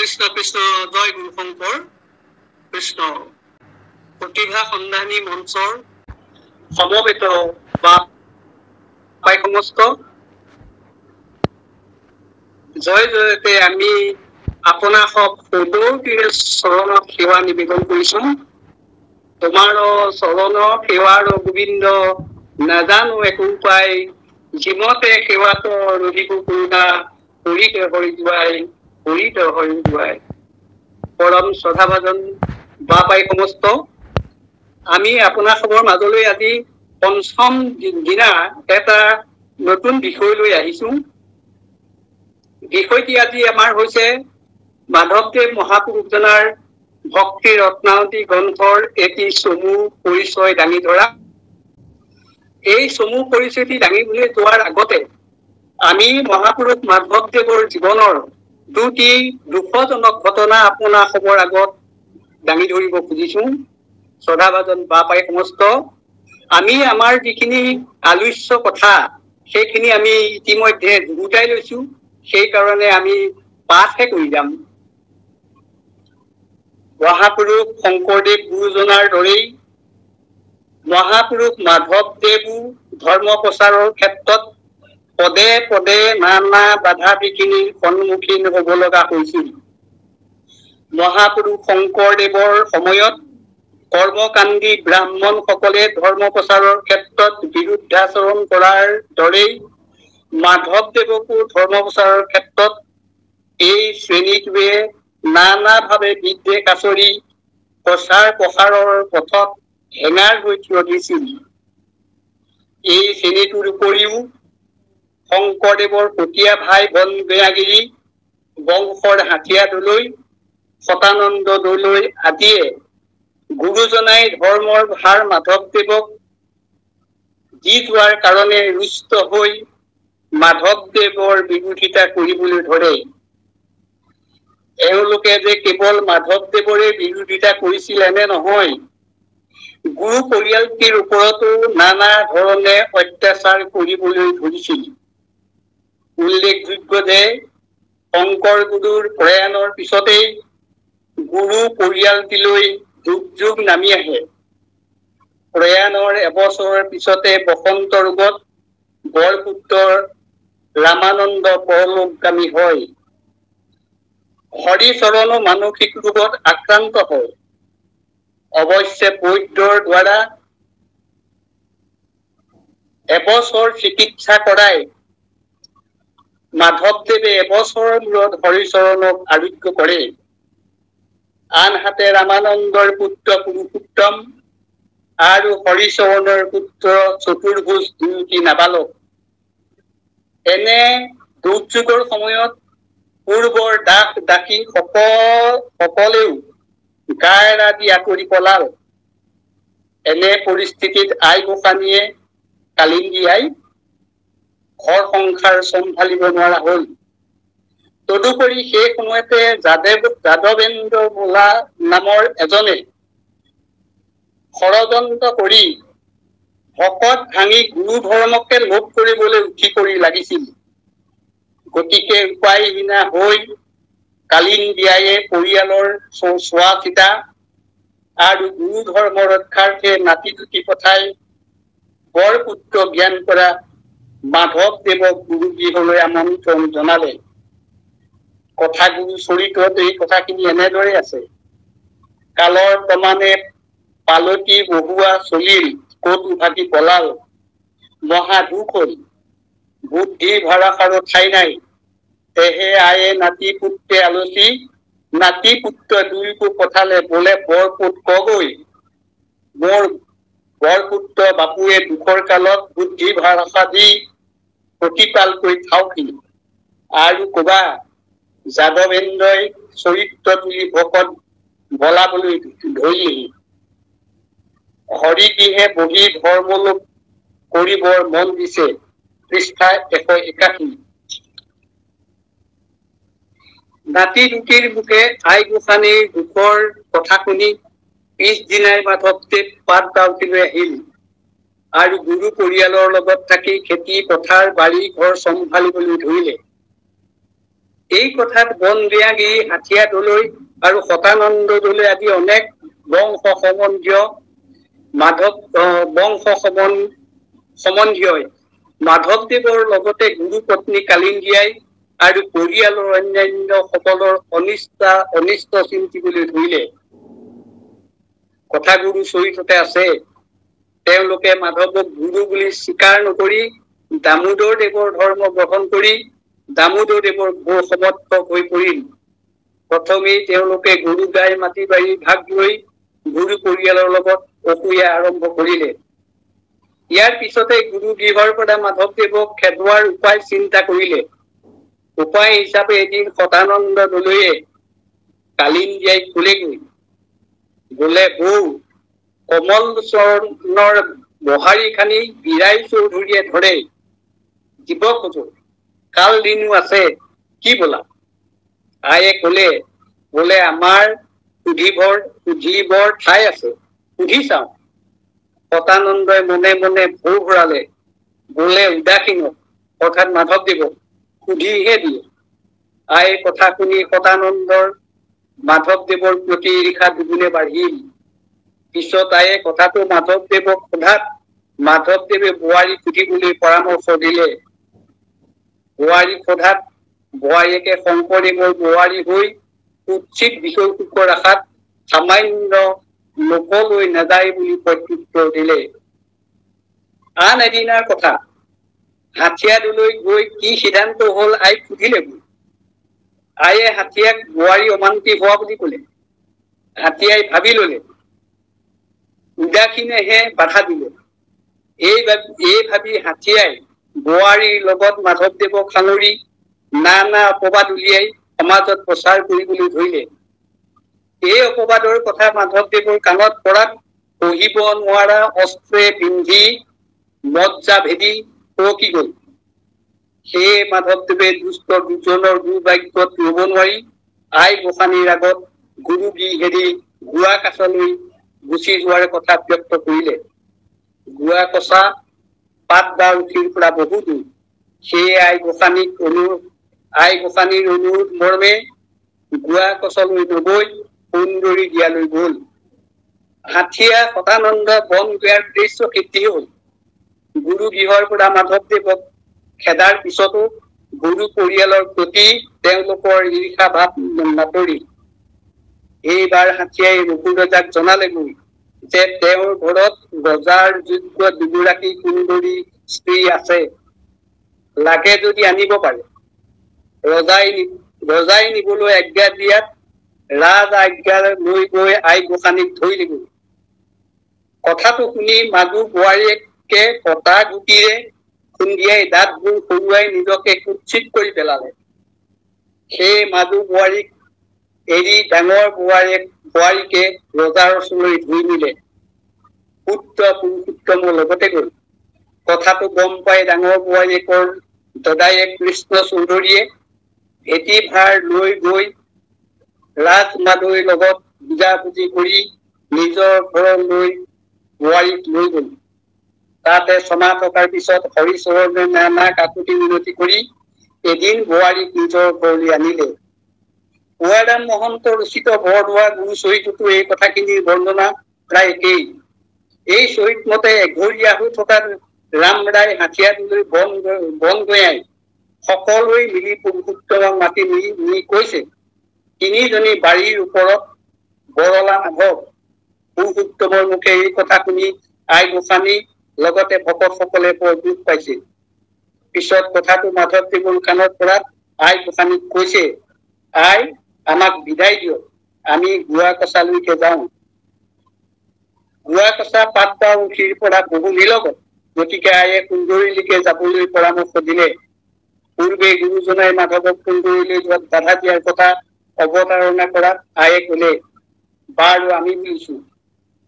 কৃষ্ণ কৃষ্ণ জয় গুৰু শংকৰ কৃষ্ণ প্ৰতিভা সন্ধানী মঞ্চৰ সমবেত বাপাই সমস্ত জয় জয়তে আমি আপোনাসক সদৌতিৰে চৰণত সেৱা নিবেদন কৰিছো। তোমাৰ চৰণৰ সেৱাৰ গোবিন্দ নাজানো একো উপায়, যিমতে সেৱাতৰ নদীকো কৰোণা কৰিতে হৰি যোৱাই কৰিতে হৰি যোৱাই। পৰম শ্ৰদ্ধাভাজন বাপাই সমস্ত, আমি আপোনাসকৰ মাজলৈ আজি পঞ্চম দিনা এটা নতুন বিষয় লৈ আহিছো। বিষয়টি আজি আমাৰ হৈছে মাধৱদেৱ মহাপুৰুষজনাৰ ভক্তি ৰত্নাৱলী গ্ৰন্থৰ এটি চমু পৰিচয় দাঙি ধৰা। এই চমু পৰিচয়টি দাঙিবলৈ যোৱাৰ আগতে আমি মহাপুৰুষ মাধৱদেৱৰ জীৱনৰ দুটি দুখজনক ঘটনা আপোনাসকৰ আগত দাঙি ধৰিব খুজিছো। শ্ৰদ্ধাভাজন বাপাই সমস্ত, আমি আমাৰ যিখিনি আলোচ্য কথা সেইখিনি আমি ইতিমধ্যে যুগুতাই লৈছো, সেইকাৰণে আমি পাঠহে কৰি যাম। মহাপুৰুষ শংকৰদেৱ গুৰুজনাৰ দৰেই মহাপুৰুষ মাধৱদেৱো ধৰ্ম প্ৰচাৰৰ ক্ষেত্ৰত পদে পদে নানা বাধা বিঘিনিৰ সন্মুখীন হব লগা হৈছিল। মহাপুৰুষ শংকৰদেৱৰ সময়ত কৰ্মকাণ্ডী ব্ৰাহ্মণ সকলে ধৰ্ম প্ৰচাৰৰ ক্ষেত্ৰত বিৰুদ্ধাচৰণ কৰাৰ দৰেই মাধৱদেৱকো ধৰ্ম প্ৰচাৰৰ ক্ষেত্ৰত এই শ্ৰেণীটোৱে নানাভাৱে বিদ্বেষ আচৰি প্ৰচাৰ প্ৰসাৰৰ পথত হেঙাৰ হৈ থিয় দিছিল। এই শ্ৰেণীটোৰ উপৰিও শংকৰদেৱৰ পতিয়া ভাই বন বেয়াগিৰি, বংশৰ হাতীয়া দলৈ, সতানন্দ দলৈ আদিয়ে গুৰুজনাই ধৰ্মৰ ভাৰ মাধৱদেৱক দি যোৱাৰ কাৰণে ৰুষ্ট হৈ মাধৱদেৱৰ বিৰোধিতা কৰিবলৈ ধৰে। এওঁলোকে যে কেৱল মাধৱদেৱৰে বিৰোধিতা কৰিছিল এনে নহয়, গুৰু পৰিয়ালটিৰ ওপৰতো নানা ধৰণে অত্যাচাৰ কৰিবলৈ ধৰিছিল। উল্লেখযোগ্য যে শংকৰ গুৰুৰ প্ৰয়াণৰ পিছতেই গুৰু পৰিয়ালটিলৈ দুৰ্যোগ নামি আহে। প্ৰয়াণৰ এবছৰৰ পিছতে বসন্ত ৰোগত বৰপুত্ৰৰ ৰামানন্দ পৰলোকগামী হয়। হৰিচৰণো মানসিক ৰোগত আক্ৰান্ত হয়। অৱশ্যে বৈদ্যৰ দ্বাৰা এবছৰ চিকিৎসা কৰাই মাধৱদেৱে এবছৰৰ মূৰত হৰিচৰণক আৰোগ্য কৰে। আনহাতে ৰামানন্দৰ পুত্ৰ পুৰুষোত্তম আৰু হৰিচৰণৰ পুত্ৰ চতুৰ্ভুজ দুয়োটি নাবালক। এনে দুৰ্যোগৰ সময়ত পূৰ্বৰ দাস দাসী সকলেও গা এৰা দি আঁতৰি পলাল। এনে পৰিস্থিতিত আই গোসাঁনীয়ে কালিন্দী আই ঘৰ সংসাৰ চম্ভালিব নোৱাৰা হল। তদুপৰি সেই সময়তে যাদৱেন্দ্ৰ বোলা নামৰ এজনে ষড়যন্ত্ৰ কৰি ভকত ভাঙি গুৰু ধৰ্মকে লোপ কৰিবলৈ উঠি কৰি লাগিছিল। গতিকে উপায়হীনা হৈ কালিন্দী আইয়ে পৰিয়ালৰ চোৱা চিতা আৰু গুৰু ধৰ্ম ৰক্ষাৰ্থে নাতি দুটি পঠাই বৰপুত্ৰ জ্ঞান কৰা মাধৱদেৱক গুৰুগৃহলৈ আমন্ত্ৰণ জনালে। কথাগুৰু চৰিত্ৰত এই কথাখিনি এনেদৰে আছে। কালৰ প্ৰমাণে পালতি বহুৱা চলিল, কত উভাতি পলাল, মহা দুখ হল, বুদ্ধি ভৰসাৰো ঠাই নাই, তেহে আয়ে নাতি পুত্ৰে আলচি, নাতি পুত্ৰ দুয়োকো পঠালে বোলে বৰপুত কগৈ, মোৰ বৰপুত্ৰ বাপুৱে দুখৰ কালত বুদ্ধি ভৰসা দি প্ৰতিপাল কৰি থাওকি। আৰু কবা যাদৱেন্দ্ৰই চৰিত্ৰ তুলি ভকত বলাবলৈ ধৰিলেহি। হৰিদিহে বহি ধৰ্মলোক কৰিবৰ মন দিছে। পৃষ্ঠা 181। নাতি দুটিৰ মুখে আই গোসাঁনীৰ দুখৰ কথা শুনি পিছদিনাই মাধৱদেৱ পাট গাঁৱলৈ আহিল আৰু গুৰু পৰিয়ালৰ লগত থাকি খেতি পথাৰ বাৰী ঘৰ চম্ভালিবলৈ ধৰিলে। এই কথাত বনবিয়াগী, হাথিয়া দলৈ আৰু সতানন্দ দলৈ আদি অনেক বংশ সম্বন্ধীয় সম্বন্ধীয় মাধৱদেৱৰ লগতে গুৰু পত্নী কালিন্দীয়াই আৰু পৰিয়ালৰ অন্যান্য সকলৰ অনিষ্ট চিন্তিবলৈ ধৰিলে। কথাগুৰু চৰিততে আছে, তেওঁলোকে মাধৱক গুৰু বুলি স্বীকাৰ নকৰি দামোদৰ দেৱৰ ধৰ্ম গ্ৰহণ কৰি দামোদৰ দেৱৰ ঘোৰ সমৰ্থক হৈ পৰিল। প্ৰথমেই তেওঁলোকে গৰু গাই মাটি বাৰী ভাগ লৈ গুৰু পৰিয়ালৰ লগত অসূয়া আৰম্ভ কৰিলে। ইয়াৰ পিছতে গুৰু গৃহৰ পৰা মাধৱদেৱক খেদোৱাৰ উপায় চিন্তা কৰিলে। উপায় হিচাপে এদিন সদানন্দ দলৈয়ে কালিন্দীয়াই ক'লেগৈ, বোলে বৌ, কমল চৰণৰ বহাৰী খানি বীৰাই চৌধুৰীয়ে ধৰে, দিব খোজো, কাল দিনো আছে, কি বোলা? আয়ে ক'লে, বোলে আমাৰ সুধিবৰ ঠাই আছে, সুধি চাওঁ। সতানন্দই মনে মনে ভোৰ ভৰালে, বোলে উদাসীনক অৰ্থাৎ মাধৱদেৱক সুধিহে দিয়ে। আইৰ কথা শুনি সতানন্দৰ মাধৱদেৱৰ প্ৰতি ঈৰ্ষা দুগুণে বাঢ়িল। পিছত আয়ে কথাটো মাধৱদেৱক সোধাত মাধৱদেৱে বোৱাৰীক সুধিবলৈ পৰামৰ্শ দিলে। বোৱাৰীক সোধাত বোৱাৰীয়েকে শংকৰদেৱৰ বোৱাৰী হৈ কুৎসিত বিষয়সুখৰ আশাত সামান্য লোকলৈ নাযায় বুলি প্ৰত্যুত্তৰ দিলে। আন এদিনাৰ কথা, হাথিয়াদলৈ গৈ কি সিদ্ধান্ত হল আইক সুধিলে। আয়ে হাথিয়াক বোৱাৰী অমান্তি হোৱা বুলি কলে। হাথিয়াই ভাবি ললে, উদাসীনেহে বাধা দিলে। এই ভাবি হাথিয়াই বোৱাৰীৰ লগত মাধৱদেৱক সাঙুৰি নানা অপবাদ উলিয়াই সমাজত প্ৰচাৰ কৰিবলৈ ধৰিলে। এই অপবাদৰ কথা মাধৱদেৱৰ কাণত পৰাত সহিব নোৱাৰা অস্ত্ৰে পিন্ধি মজ্জা ভেদি টৰকি গল। সেয়ে মাধৱদেৱে দুষ্ট দুজনৰ দুৰ্ভাগ্যত ৰব নোৱাৰি আই গোসাঁনীৰ আগত গুৰু গৃহ হেৰি গুৱা কাছলৈ গুচি যোৱাৰ কথা ব্যক্ত কৰিলে। গুৱা কছা পাত বা উঠিৰ পৰা বহু দূৰ। সেয়ে আই গোসাঁনীৰ অনুৰোধ মৰ্মে গুৱা কছলৈ নগৈ সুন্দৰী দিয়ালৈ গল। হাথিয়া সদানন্দ বন গয়াৰ উদ্দেশ্য সিদ্ধি হল। গুৰু গৃহৰ পৰা মাধৱদেৱক খেদাৰ পিছতো গুৰু পৰিয়ালৰ প্ৰতি তেওঁলোকৰ ঈৰ্ষা ভাৱ নাটৰিল। এইবাৰ হাথিয়াই ৰঘু ৰজাক জনালেগৈ যে তেওঁৰ ঘৰত ৰজাৰ যোগ্য দুগৰাকী সুন্দৰী স্ত্ৰী আছে, লাগে যদি আনিব পাৰে। ৰজাই নিবলৈ আজ্ঞা দিয়াত ৰাজ আজ্ঞা লৈ গৈ আই গোসাঁনীক ধৰিলেগৈ। কথাটো শুনি মাধু বোৱাৰীয়েকে কটা গুটিৰে খুন্দিয়াই দাঁতবোৰ সৰুৱাই নিজকে কুৎসিত কৰি পেলালে। সেই মাধু বোৱাৰীক এৰি ডাঙৰ বোৱাৰীকে ৰজাৰ ওচৰলৈ ধৰি নিলে। পুত্ৰ পুৰুষোত্তমৰ লগতে গল। কথাটো গম পাই ডাঙৰ বোৱাৰীয়েকৰ দদায়েক কৃষ্ণ চৌধুৰীয়ে ভেটি ভাৰ লৈ গৈ ৰাজ মাধুৰ লগত বুজাবুজি কৰি নিজৰ ঘৰলৈ বোৱাৰীক লৈ গল। তাতে ছমাহ থকাৰ পিছত হৰিচৰণে নানা কাকুতি মিনতি কৰি এদিন বোৱাৰীক নিজৰ ঘৰলৈ আনিলে। কোঁৱাৰাম মহন্ত ৰচিত বৰদোৱা গুৰু চৰিততো এই কথাখিনিৰ বৰ্ণনা প্ৰায় একেই। এই চৰিত মতে এঘৰীয়া হৈ থকা ৰাম ৰায় হাথিয়াদলৈ বন গয়াই সকলোৱে মিলি পুৰুষোত্তমক মাতি নি কৈছে, তিনিজনী বাৰীৰ ওপৰত বৰলা নাভক। পুৰুষোত্তমৰ মুখে এই কথা শুনি আই গোসাঁনী লগতে ভকতসকলে বৰ দুখ পাইছিল। পিছত কথাটো মাধৱদেৱৰ কাণত পৰাত আই গোসাঁনীক কৈছে, আই আমাক বিদায় দিয়ক, আমি গুৱা কছালৈকে যাওঁ। গুৱা কছা পাত বা উঠিৰ পৰা বহু নিলগত, গতিকে আয়ে সুন্দৰীলৈকে যাবলৈ পৰামৰ্শ দিলে। পূৰ্বে গুৰুজনাই মাধৱক সুন্দৰীলৈ যোৱাত বাধা দিয়াৰ কথা অৱতাৰণা কৰাত আয়ে কলে, বাৰু আমি বুলিছো,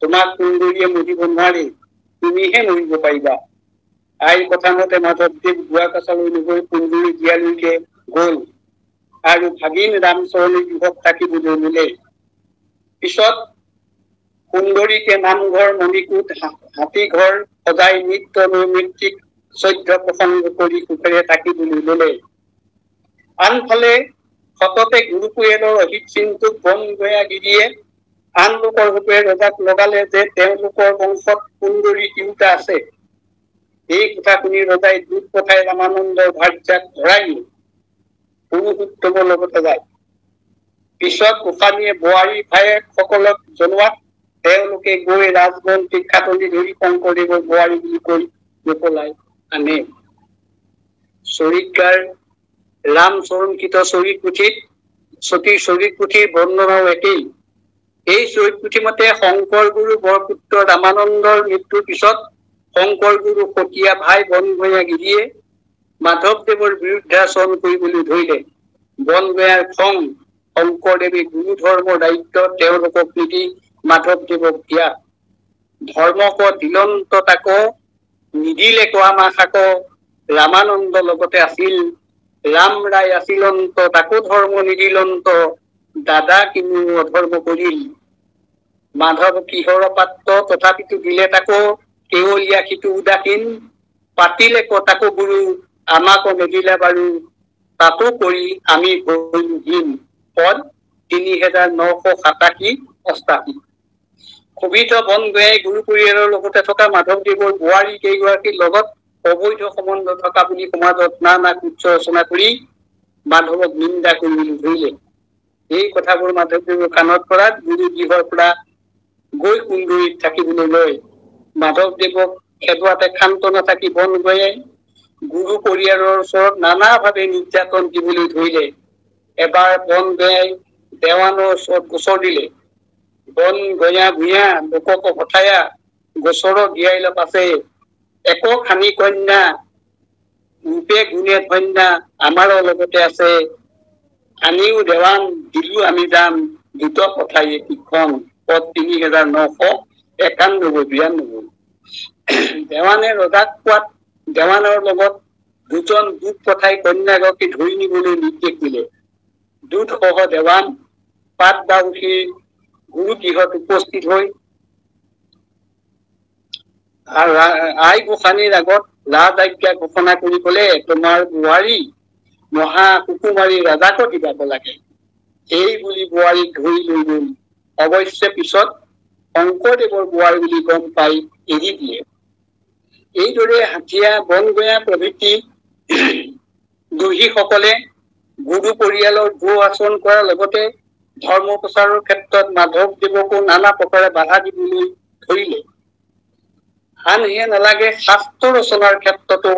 তোমাক সুন্দৰীয়ে মৰিব নোৱাৰে, তুমিহে মৰিব পাৰিবা। আইৰ কথা মতে মাধৱদেৱ গুৱা কছালৈ নগৈ সুন্দৰী দিয়ালৈকে গল আৰু ভাগিন ৰামচৰণীৰ গৃহত থাকিবলৈ ললে। পিছত সুন্দৰীকে নামঘৰ মণিকূট হাতী ঘৰ সজাই নিত্য নৈমিত্তিক শ্ৰদ্ধা প্ৰসংগ কৰি সুখেৰে থাকিবলৈ ললে। আনফালে সততে গুৰু পৰিয়ালৰ অহিত চিন্তুক বনগয়াগিৰিয়ে আন লোকৰ ৰূপে ৰজাক লগালে যে তেওঁলোকৰ বংশত সুন্দৰী তিৰোতা আছে। এই কথা শুনি ৰজাই দূত পঠাই ৰামানন্দৰ ভাৰ্যাক ধৰাই নিয়ে। পুৰুষোত্তমৰ লগতে যায়। পিছত গোসাঁনীয়ে বোৱাৰী ভায়েকসকলক জনোৱাত তেওঁলোকে গৈ ৰাজমন্ত্ৰীক খাটনি ধৰি শংকৰদেৱৰ বোৱাৰী বুলি কৈ মোকলাই আনে। চৰিতকাৰ ৰামচৰণকৃত চৰিত পুথিত সতীৰ চৰিত পুথিৰ বৰ্ণনাও একেই। এই চৰিত পুথি মতে শংকৰ গুৰু বৰপুত্ৰ ৰামানন্দৰ মৃত্যুৰ পিছত শংকৰ গুৰু সতীয়া ভাই বনগয়াগিৰিয়ে মাধৱদেৱৰ বিৰুদ্ধাচৰণ কৰিবলৈ ধৰিলে। বনগয়াৰ খং শংকৰদেৱে গুৰু ধৰ্মৰ দায়িত্ব তেওঁলোকক নিদি মাধৱদেৱক দিয়া। ধৰ্মক দিলন্ত তাক নিদিলে কোৱা শাক ৰামানন্দ লগতে আছিল। ৰাম ৰায় আছিলন্ত তাকো ধৰ্ম নিদিলন্ত দাদা কিনো অধৰ্ম কৰিল। মাধৱ কিহৰ পাত্ৰ তথাপিতো দিলে তাকো কেৱলীয়া সিটো উদাসীন। পাতিলে তাকো গুৰু আমাকো নিদিলে বাৰু তাতো কৰি আমি ভৰিহীন। পদ ৩৯৮৭ ক্ষোভিত বনগয়াই গুৰু পৰিয়ালৰ লগতে থকা মাধৱদেৱৰ বোৱাৰী কেইগৰাকীৰ লগত অবৈধ সম্বন্ধ থকা বুলি সমাজত নানা কুৎস ৰচনা কৰি মাধৱক নিন্দা কৰিবলৈ ধৰিলে। এই কথাবোৰ মাধৱদেৱৰ কাণত পৰাত গুৰু গৃহৰ পৰা গৈ সুন্দৰীত থাকিবলৈ লয়। মাধৱদেৱক খেদোৱাতে ক্ষান্ত নাথাকি বনগয়াই গুৰু পৰিয়ালৰ ওচৰত নানাভাৱে নিৰ্যাতন দিবলৈ ধৰিলে। এবাৰ বনগয়াই দেৱানৰ ওচৰত গোচৰ দিলে। বনগয়া ভূঞা লোকক পঠায়া গোচৰ দিয়াই আছে। একো খানি কন্যা ৰূপে গুণে ধন্যা আমাৰো লগতে আছে। আনিও দেৱান দিলো আমি যাম দ্ৰুত পঠাই কিখন। পদ ৩৯৯৯ দেৱানে ৰজাক কোৱাত দেৱানৰ লগত দুজন দূত পঠাই কন্যাগৰাকী ধৰি নিবলৈ নিৰ্দেশ দিলে। দূত সহ দেৱান পাটবাউসী গুৰু গৃহত উপস্থিত হৈ আই গোসাঁনীৰ আগত ৰাজ আজ্ঞা ঘোষণা কৰি কলে, তোমাৰ বোৱাৰী মহা সুকুমাৰী ৰাজাকো দিবাব লাগে। এই বুলি বোৱাৰীক ধৰি লৈ গল। অৱশ্যে পিছত শংকৰদেৱৰ বোৱাৰী বুলি গম পাই এৰি দিয়ে। এইদৰে হাতিয়া বনগয়া প্ৰভৃতি দুহীসকলে গুৰু পৰিয়ালৰ ভূ আচৰণ কৰাৰ লগতে ধৰ্ম প্ৰচাৰৰ ক্ষেত্ৰত মাধৱদেৱকো নানা প্ৰকাৰে বাধা দিবলৈ ধৰিলে। আনহে নালাগে শাস্ত্ৰ ৰচনাৰ ক্ষেত্ৰতো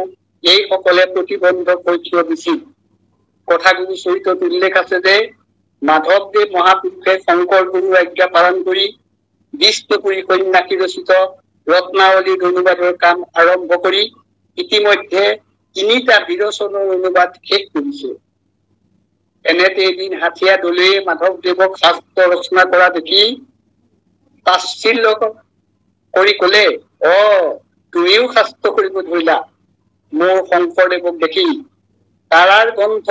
এইসকলে প্ৰতিবন্ধক হৈ থিয় দিছিল। কথাগুৰু চৰিতত উল্লেখ আছে যে মাধৱদেৱ মহাপুৰুষে শংকৰ গুৰুৰ আজ্ঞা পালন কৰি বিষ্ণুপুৰী সন্যাসী ৰচিত ৰত্নাৱলীৰ অনুবাদৰ কাম আৰম্ভ কৰি ইতিমধ্যে ৩টা বিৰচনৰ অনুবাদ শেষ কৰিছে। এনেতে এদিন হাতিয়া দলে মাধৱদেৱক শাস্ত্ৰ ৰচনা কৰা দেখি তাচ্ছিল্য কৰি কলে, তুমিও শাস্ত্ৰ কৰিব ধৰিলা মোৰ শংকৰদেৱক দেখি। তাৰাৰ গ্ৰন্থ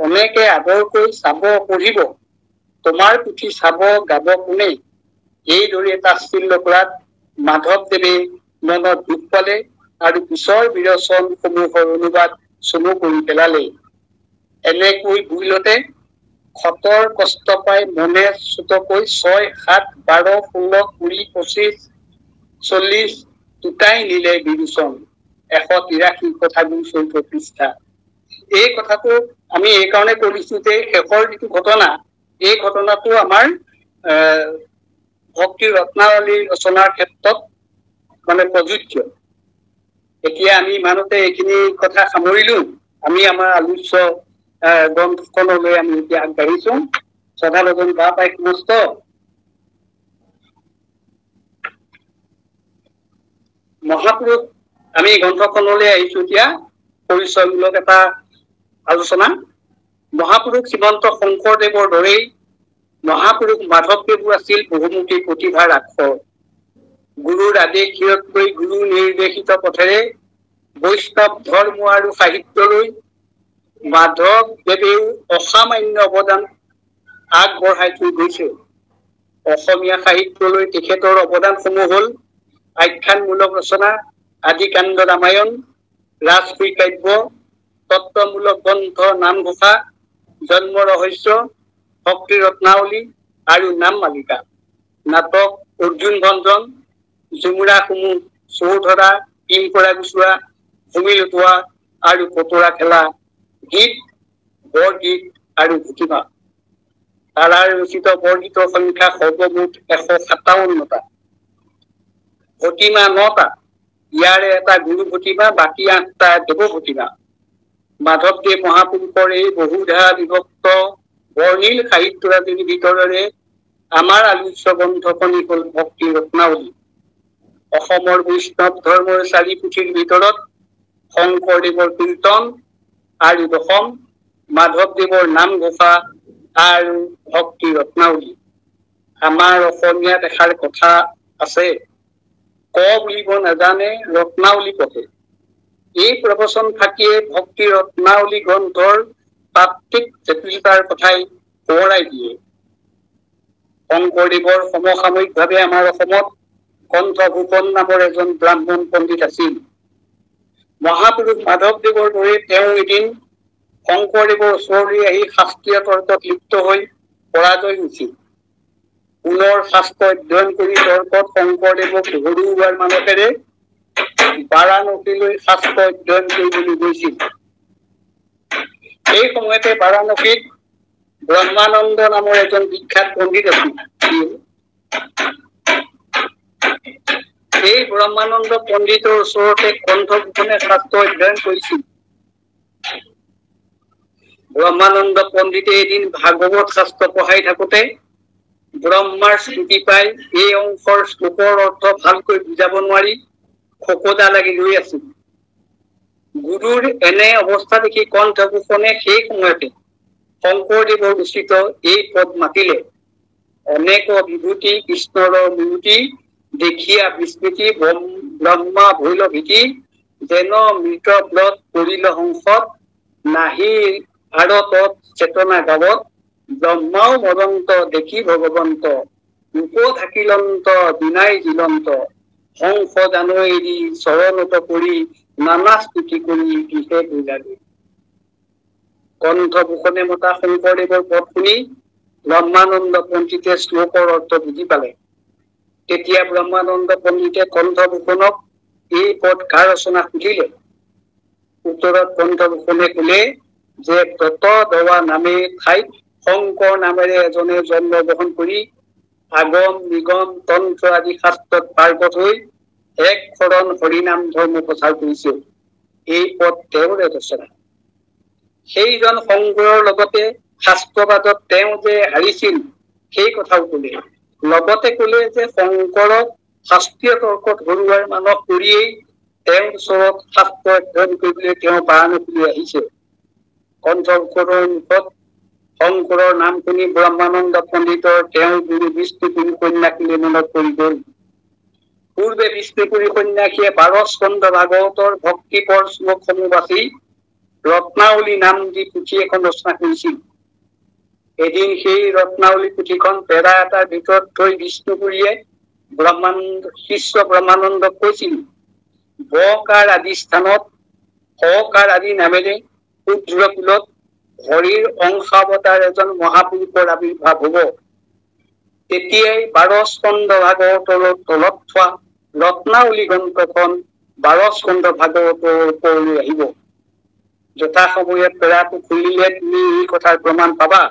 অনেকে আগৰকৈ চাব পঢ়িব, তোমাৰ পুথি চাব গাব কোনে। এইদৰে তাচ্ছিল্য কৰাত মাধৱদেৱে মনত দুখ পালে আৰু পিছৰ বিৰচন সমূহৰ অনুবাদ চমু কৰি পেলালে। এনেকৈ বুইলতে ক্ষতৰ কষ্ট পাই মনে চুটকৈ ৬, ৭, ১২, ১৬, ২০, ২৫, ৪০ দুটাই নিলে বিৰোচন। ১৮৩ কথাগুৰু চৰিত পৃষ্ঠা। এই কথাটো আমি এই কাৰণে কৰিছো যে শেষৰ যিটো ঘটনা, এই ঘটনাটো আমাৰ ভক্তি ৰত্নাৱলী ৰচনাৰ ক্ষেত্ৰত মানে প্ৰযোজ্য। এতিয়া আমি ইমানতে এইখিনি কথা সামৰিলো। আমি আমাৰ আলোচ্য গ্ৰন্থখনলৈ আমি এতিয়া আগবাঢ়িছো। শ্ৰদ্ধাভাজন বা পাই সমস্ত মহাপুৰুষ আমি গ্ৰন্থখনলৈ আহিছো। এতিয়া পৰিচয়মূলক এটা আলোচনা। মহাপুৰুষ শ্ৰীমন্ত শংকৰদেৱৰ দৰেই মহাপুৰুষ মাধৱদেৱো আছিল বহুমুখী প্ৰতিভাৰ আখৰ। গুৰুৰ আদেশ লৈ গুৰু নিৰ্দেশিত পথেৰে বৈষ্ণৱ ধৰ্ম আৰু সাহিত্যলৈ মাধৱদেৱেও অসামান্য অৱদান আগবঢ়াই থৈ গৈছে। অসমীয়া সাহিত্যলৈ তেখেতৰ অৱদানসমূহ হল আখ্যানমূলক ৰচনা, আদিকাণ্ড ৰামায়ণ, ৰাজসুই কাব্য, তত্ত্বমূলক গ্ৰন্থ নামঘোষা, জন্ম ৰহস্য, ভক্তি ৰত্নাৱলী আৰু নাম মালিকা। নাটক অৰ্জুন ভঞ্জন, ঝুমুৰা কুমু, চৌধৰা, পিংপৰা গুচোৱা, ভূমি লুটোৱা আৰু পতৰা খেলা, গীত, বৰগীত আৰু ভুটিমা। তাৰাৰ ৰচিত বৰগীতৰ সংখ্যা সৰ্বমুঠ 157টা। ভটিমা 9টা। ইয়াৰে এটা গুৰু ভটিমা, বাকী 8টা দেৱ ভটিমা। মাধৱদেৱ মহাপুৰুষৰ এই বহুধা বিভক্ত বৰ্ণিল সাহিত্যৰাজিৰ ভিতৰৰে আমাৰ আলোচ্য গ্ৰন্থখনি হল ভক্তি ৰত্নাৱলী। অসমৰ বৈষ্ণৱ ধৰ্মৰ 4 পুথিৰ ভিতৰত শংকৰদেৱৰ কীৰ্তন আৰু দশম, মাধৱদেৱৰ নামঘোষা আৰু ভক্তি ৰত্নাৱলী। আমাৰ অসমীয়াত এষাৰ কথা আছে, ক বুলিব নাজানে ৰত্নাৱলী পঢ়ে। এই প্ৰবচন থাকিয়ে ভক্তি ৰত্নাৱলী গ্ৰন্থৰ তাত্ত্বিক জটিলতাৰ কথাই সোঁৱৰাই দিয়ে। শংকৰদেৱৰ সমসাময়িকভাৱে আমাৰ অসমত কণ্ঠভূষণ নামৰ এজন ব্ৰাহ্মণ পণ্ডিত আছিল। মহাপুৰুষ মাধৱদেৱৰ দৰে তেওঁ এদিন শংকৰদেৱৰ ওচৰলৈ আহি শাস্ত্ৰীয় তৰ্কত লিপ্ত হৈ পৰাজয় হৈছিল। পুনৰ শাস্ত্ৰ অধ্যয়ন কৰি তৰ্কত শংকৰদেৱক হৰুওৱাৰ মানসেৰে বাৰাণসীলৈ শাস্ত্ৰ অধ্যয়ন কৰিবলৈ গৈছিল। সেই সময়তে বাৰাণসীত ব্ৰহ্মানন্দ নামৰ এজন বিখ্যাত পণ্ডিত আছিল। এই ব্ৰহ্মানন্দ পণ্ডিতৰ ওচৰতে কণ্ঠভূষণে শাস্ত্ৰ অধ্যয়ন কৰিছিল। ব্ৰহ্মানন্দ পণ্ডিতে এদিন ভাগৱত শাস্ত্ৰ পঢ়াই থাকোতে ব্ৰহ্মাৰ স্তুতি পাই এই অংশৰ শ্লোকৰ অৰ্থ ভালকৈ বুজাব নোৱাৰি খোকোজা লাগি ৰৈ আছিল। গুৰুৰ এনে অৱস্থা দেখি কণ্ঠভূষণে সেই সময়তে শংকৰদেৱৰ উচিত এই পদ মাতিলে, অনেক বিভূতি কৃষ্ণৰ মূৰ্তি দেখিয়া বিস্মৃতি ব্ৰহ্মা ভৈল ভীতি, যেন মৃত ব্লত পৰিল হংসত, নাহি আৰতত চেতনা গাৱত, ব্ৰহ্মাও মদন্ত দেখি ভগৱন্ত, ৰূপ থাকিলন্ত বিনাই জিলন্ত, হংস জান এৰি চৰণত পৰি, নানা স্তুতি কৰি দিছে বুজাৰি। কণ্ঠভূষণে মতা শংকৰদেৱৰ পদ শুনি ব্ৰহ্মানন্দ পণ্ডিতে শ্লোকৰ অৰ্থ বুজি পালে। তেতিয়া ব্ৰহ্মানন্দ পণ্ডিতে কণ্ঠভূষণক এই পদ কাৰ ৰচনা সুধিলে। উত্তৰত কণ্ঠভূষণে কলে যে দত্ত দৱা নামে ঠাইত শংকৰ নামেৰে এজনে জন্মগ্ৰহণ কৰি আগম নিগম তন্ত্ৰ আদি শাস্ত্ৰত পাৰ্গত হৈ এক শৰণ হৰিনাম ধৰ্ম প্ৰচাৰ কৰিছে। এই পদ তেওঁৰে ৰচনা। সেইজন শংকৰৰ লগতে শাস্ত্ৰবাদত তেওঁ যে হাৰিছিল সেই কথাও কলে। লগতে কলে যে শংকৰক শাস্ত্ৰীয় তৰ্কত হৰুৱাৰ মানস কৰিয়েই তেওঁৰ ওচৰত শাস্ত্ৰ অধ্যয়ন কৰিবলৈ তেওঁ বাৰাণসীলৈ আহিছে। কণ্ঠভূষণৰ মুখত শংকৰৰ নাম শুনি ব্ৰহ্মানন্দ পণ্ডিতৰ তেওঁৰ গুৰু বিষ্ণুপুৰী সন্যাসীলৈ মনত পৰি গল। পূৰ্বে বিষ্ণুপুৰী সন্যাসীয়ে 12 স্কন্ধ ভাগৱতৰ ভক্তিপৰ শ্লোকসমূহ বাচি ৰত্নাৱলী নাম দি পুথি এখন ৰচনা কৰিছিল। এদিন সেই ৰত্নাৱলী পুথিখন পেৰা এটাৰ ভিতৰত থৈ বিষ্ণুপুৰীয়ে শিষ্য ব্ৰহ্মানন্দক কৈছিল, বকাৰ আদি স্থানত সকাৰ আদি নামেৰে ক্ষুদ্ৰ কুলত হৰিৰ অংশাৱতাৰ এজন মহাপুৰুষৰ আবিৰ্ভাৱ হব। তেতিয়াই 12 স্কন্ধ ভাগৱতৰ তলত থোৱা ৰত্নাৱলী গ্ৰন্থখন 12 স্কন্ধ ভাগৱতৰ ওপৰলৈ আহিব। যথা সময়ত পেৰাটো খুলিলে তুমি এই কথাৰ প্ৰমাণ পাবা।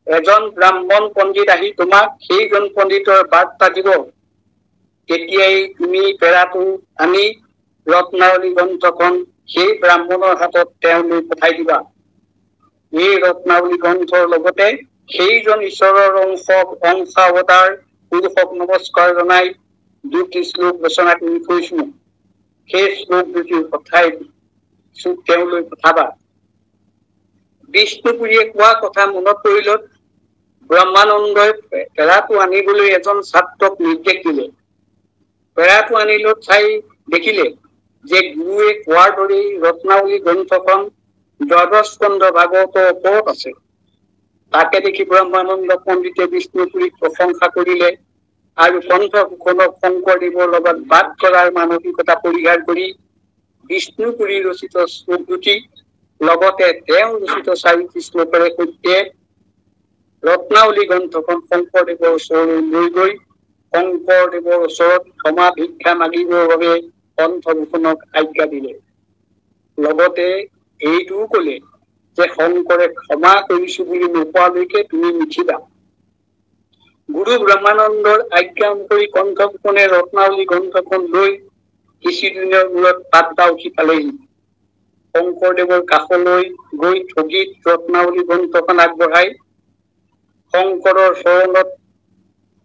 এজন ব্ৰাহ্মণ পণ্ডিত আহি তোমাক সেইজন পণ্ডিতৰ বাৰ্তা দিব। তেতিয়াই তুমি পেৰাটো আনি ৰত্নাৱলী গ্ৰন্থখন সেই ব্ৰাহ্মণৰ হাতত তেওঁলৈ পঠাই দিবা। এই ৰত্নাৱলী গ্ৰন্থৰ লগতে সেইজন ঈশ্বৰৰ অংশাৱতাৰ পুৰুষক নমস্কাৰ জনাই 2টি শ্লোক ৰচনা কৰি থৈছো। সেই শ্লোক 2টি তেওঁলৈ পঠাবা। বিষ্ণুপুৰীয়ে কোৱা কথা মনত পৰিলত ব্ৰহ্মানন্দই পেৰাটো আনিবলৈ এজন ছাত্ৰক নিৰ্দেশ দিলে। পেৰাটো আনিলত চাই দেখিলে যে গুৰুৱে কোৱাৰ দৰেই ৰত্নাৱলী গ্ৰন্থখন 12 স্কন্ধ ভাগৱতৰ ওপৰত আছে। তাকে দেখি ব্ৰহ্মানন্দ পণ্ডিতে বিষ্ণুপুৰীক প্ৰশংসা কৰিলে আৰু কণ্ঠভূষণক শংকৰদেৱৰ লগত বাদ কৰাৰ মানসিকতা পৰিহাৰ কৰি বিষ্ণুপুৰী ৰচিত শ্লোক 2টি লগতে তেওঁ ৰচিত 4টি শ্লোকেৰে সৈতে ৰত্নাৱলী গ্ৰন্থখন শংকৰদেৱৰ ওচৰলৈ লৈ গৈ শংকৰদেৱৰ ওচৰত ক্ষমা ভিক্ষা মাগিবৰ বাবে কণ্ঠভূষণক আজ্ঞা দিলে। লগতে এইটোও কলে যে শংকৰে ক্ষমা কৰিছো বুলি নোকোৱালৈকে তুমি নুঠিবা। গুৰু ব্ৰহ্মানন্দৰ আজ্ঞা অনুসৰি কণ্ঠভূষণে ৰত্নাৱলী গ্ৰন্থখন লৈ কিছুদিনৰ মূৰত পাতবা উঠি পালেহি। শংকৰদেৱৰ কাষলৈ গৈ ঠগীত ৰত্নাৱলী গ্ৰন্থখন আগবঢ়াই শংকৰৰ চৰণত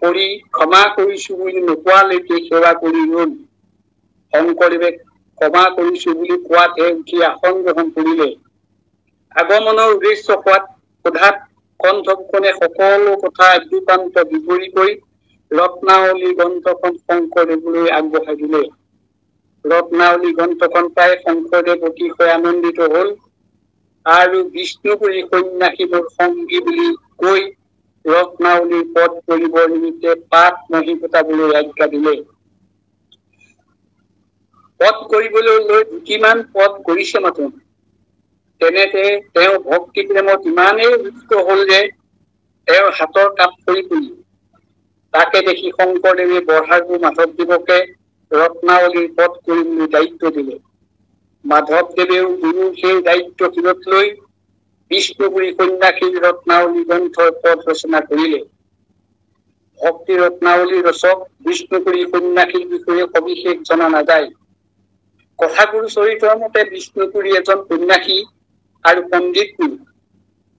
পৰি ক্ষমা কৰিছো বুলি নোকোৱালৈকে সেৱা কৰি ৰল। শংকৰদেৱে ক্ষমা কৰিছো বুলি কোৱাতহে উঠি আসন গ্ৰহণ কৰিলে। আগমনৰ উদ্দেশ্য সোধাত কণ্ঠভূষণে সকলো কথা আদ্যোপান্ত বিৱৰি কৈ ৰত্নাৱলী গ্ৰন্থখন শংকৰদেৱলৈ আগবঢ়াই দিলে। ৰত্নাৱলী গ্ৰন্থখন পাই শংকৰদেৱ অতিশয় আনন্দিত হল আৰু বিষ্ণুপুৰী সন্যাসী মোৰ সংগী বুলি কৈ ৰত্নাৱলীৰ পদ কৰিবৰ নিমিত্তে পাত মহি পতাবলৈ আজ্ঞা দিলে। পদ কৰিবলৈ লৈ দুটিমান পদ কৰিছে মাথোন। তেনেতে তেওঁ ভক্তি প্ৰেমত ইমানেই লিপ্ত হল যে তেওঁৰ হাতৰ কাপ কৰি পৰিল। তাকে দেখি শংকৰদেৱে বৰহাগু মাধৱদেৱকে ৰত্নাৱলীৰ পদ কৰিবলৈ দায়িত্ব দিলে। মাধৱদেৱেও গুৰুৰ সেই দায়িত্ব শিৰত লৈ বিষ্ণুপুৰী সন্যাসীৰ ৰত্নাৱলী গ্ৰন্থৰ পদ ৰচনা কৰিলে। ভক্তি ৰত্নাৱলী ৰচক বিষ্ণুপুৰী সন্যাসীৰ বিষয়ে সবিশেষ জনা নাযায়। কথাগুৰু চৰিতৰ মতে বিষ্ণুপুৰী এজন সন্যাসী আৰু পণ্ডিত গুৰু।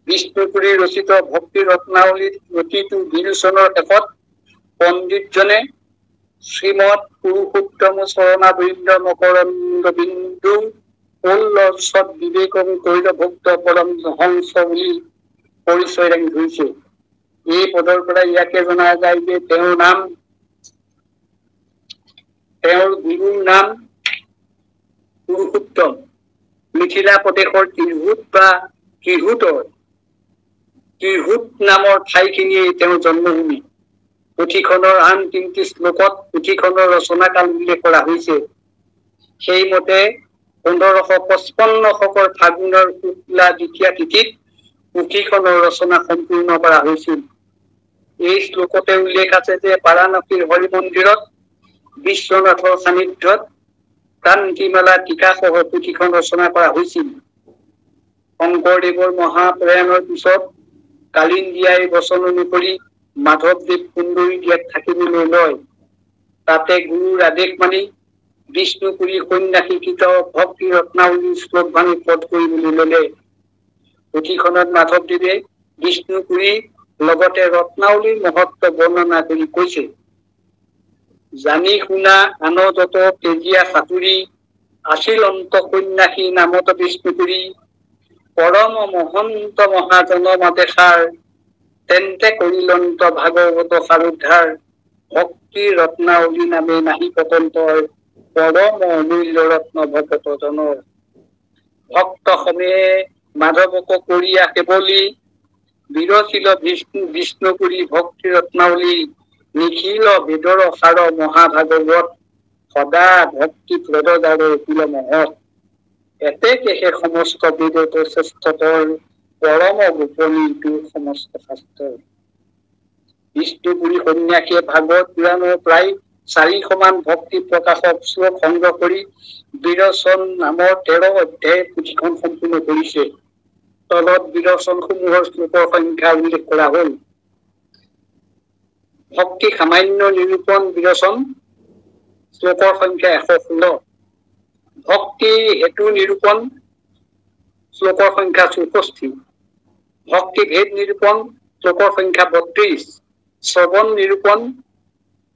বিষ্ণুপুৰী ৰচিত ভক্তি ৰত্নাৱলীৰ প্ৰতিটো বিৰোচনৰ শেষত পণ্ডিতজনে শ্ৰীমৎ পুৰুষোত্তম চৰণাবৃন্দ মকৰন্দ বিন্দু পল্লসৎ বিবেকং তৈলভুক্ত পৰম হংস বুলি পৰিচয় দাঙি ধৰিছে। এই পদৰ পৰা ইয়াকে জনা যায় যে তেওঁৰ গুৰুৰ নাম পুৰুষোত্তম। মিথিলা প্ৰদেশৰ তিৰহুত নামৰ ঠাইখিনিয়ে তেওঁৰ জন্মভূমি। পুথিখনৰ আন 3টি শ্লোকত পুথিখনৰ ৰচনাকাল উল্লেখ কৰা হৈছে। সেইমতে 1555 শকৰ ফাগুনৰ শুক্লা দ্বিতীয়া তিথিত পুথিখনৰ ৰচনা সম্পূৰ্ণ কৰা হৈছিল। এই শ্লোকতে উল্লেখ আছে যে বাৰাণসীৰ হৰি মন্দিৰত বিশ্বনাথৰ সান্নিধ্যত কান্তিমালা টীকাসহ পুথিখন ৰচনা কৰা হৈছিল। শংকৰদেৱৰ মহাপ্ৰয়াণৰ পিছত কালিন্দীয়াই বচন অনুসৰি মাধৱদেৱ কুন্দৰীদিয়াত থাকিবলৈ লয়। তাতে গুৰুৰ আদেশ মানি বিষ্ণুপুৰী সন্যাসীকৃত ভক্তি ৰত্নাৱলীৰ শ্লোক ভাঙি পদ কৰিবলৈ ললে। পুথিখনত মাধৱদেৱে বিষ্ণুপুৰী লগতে ৰত্নাৱলীৰ মহত্ব বৰ্ণনা কৰি কৈছে। জানি শুনা আনদত তেজীয়া সাঁতুৰি আছিল অন্ত সন্যাসী নামত বিষ্ণুপুৰী পৰম মহন্ত মহাজন মাদেশাৰ তেন্তে কৰিলন্ত ভাগৱত সাৰোদ্ধাৰ ভক্তি ৰত্নাৱলী নামে নাহি পতন্তৰ পৰম অমূল্য ৰত্ন ভকত জনৰ। ভক্ত সময়ে মাধৱক কৰিয়া কেৱলী বিৰচিল বিষ্ণুপুৰী ভক্তি ৰত্নাৱলী নিখিল বেদৰ সাৰ মহাভাগৱত সদা ভক্তি প্ৰদাৰ কুল মহৎ। এতেকেহে সমস্ত বেদত শ্ৰেষ্ঠতৰ পৰম গোপনী সমস্ত শাস্ত্ৰ। বিষ্ণুপুৰী সন্যাসীয়ে ভাগৱত পুৰাণৰ প্ৰায় 400মান ভক্তি প্ৰকাশক শ্লোক সংগ্ৰহ কৰি বিৰচন নামৰ 13 অধ্যায় পুথিখন সম্পূৰ্ণ কৰিছে। তলত বিৰচনসমূহৰ শ্লোকৰ সংখ্যা উল্লেখ কৰা হল। ভক্তি সামান্য নিৰূপণ বিৰচন শ্লোকৰ সংখ্যা 116। ভক্তি হেতু নিৰূপণ শ্লোকৰ সংখ্যা 64। ভক্তি ভেদ নিৰূপণ শ্লোকৰ সংখ্যা 32। শ্ৰৱণ নিৰূপণ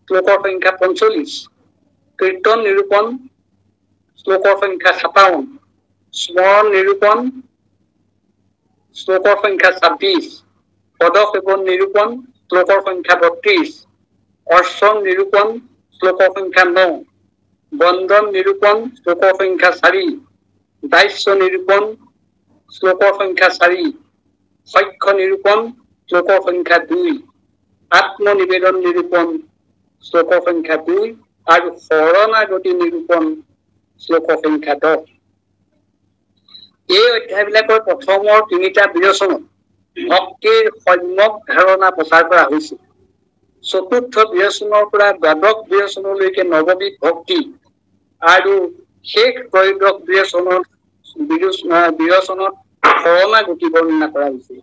শ্লোকৰ সংখ্যা 45। কীৰ্তন নিৰূপণ শ্লোকৰ সংখ্যা 57। স্মৰণ নিৰূপণ শ্লোকৰ সংখ্যা 26। পদসেৱন নিৰূপণ শ্লোকৰ সংখ্যা 32। অৰ্চন নিৰূপণ শ্লোকৰ সংখ্যা 9। বন্দন নিৰূপণ শ্লোকৰ সংখ্যা 4। দাস্য নিৰূপণ শ্লোকৰ সংখ্যা 4। সখ্য নিৰূপণ শ্লোকৰ সংখ্যা 2। আত্মনিবেদন নিৰূপণ শ্লোকৰ সংখ্যা 2 আৰু শৰণাগতি নিৰূপণ শ্লোকৰ সংখ্যা 10। এই অধ্যায়বিলাকৰ প্ৰথমৰ 3টা বিৰচনত ভক্তিৰ সম্যক ধাৰণা প্ৰচাৰ কৰা হৈছিল। চতুৰ্থ বিৰচনৰ পৰা দ্বাদশ বিৰচনলৈকে নৱবিধ ভক্তি আৰু শেষ ত্ৰয়োদশ বিৰচনত শৰণাগতি বৰ্ণনা কৰা হৈছিল।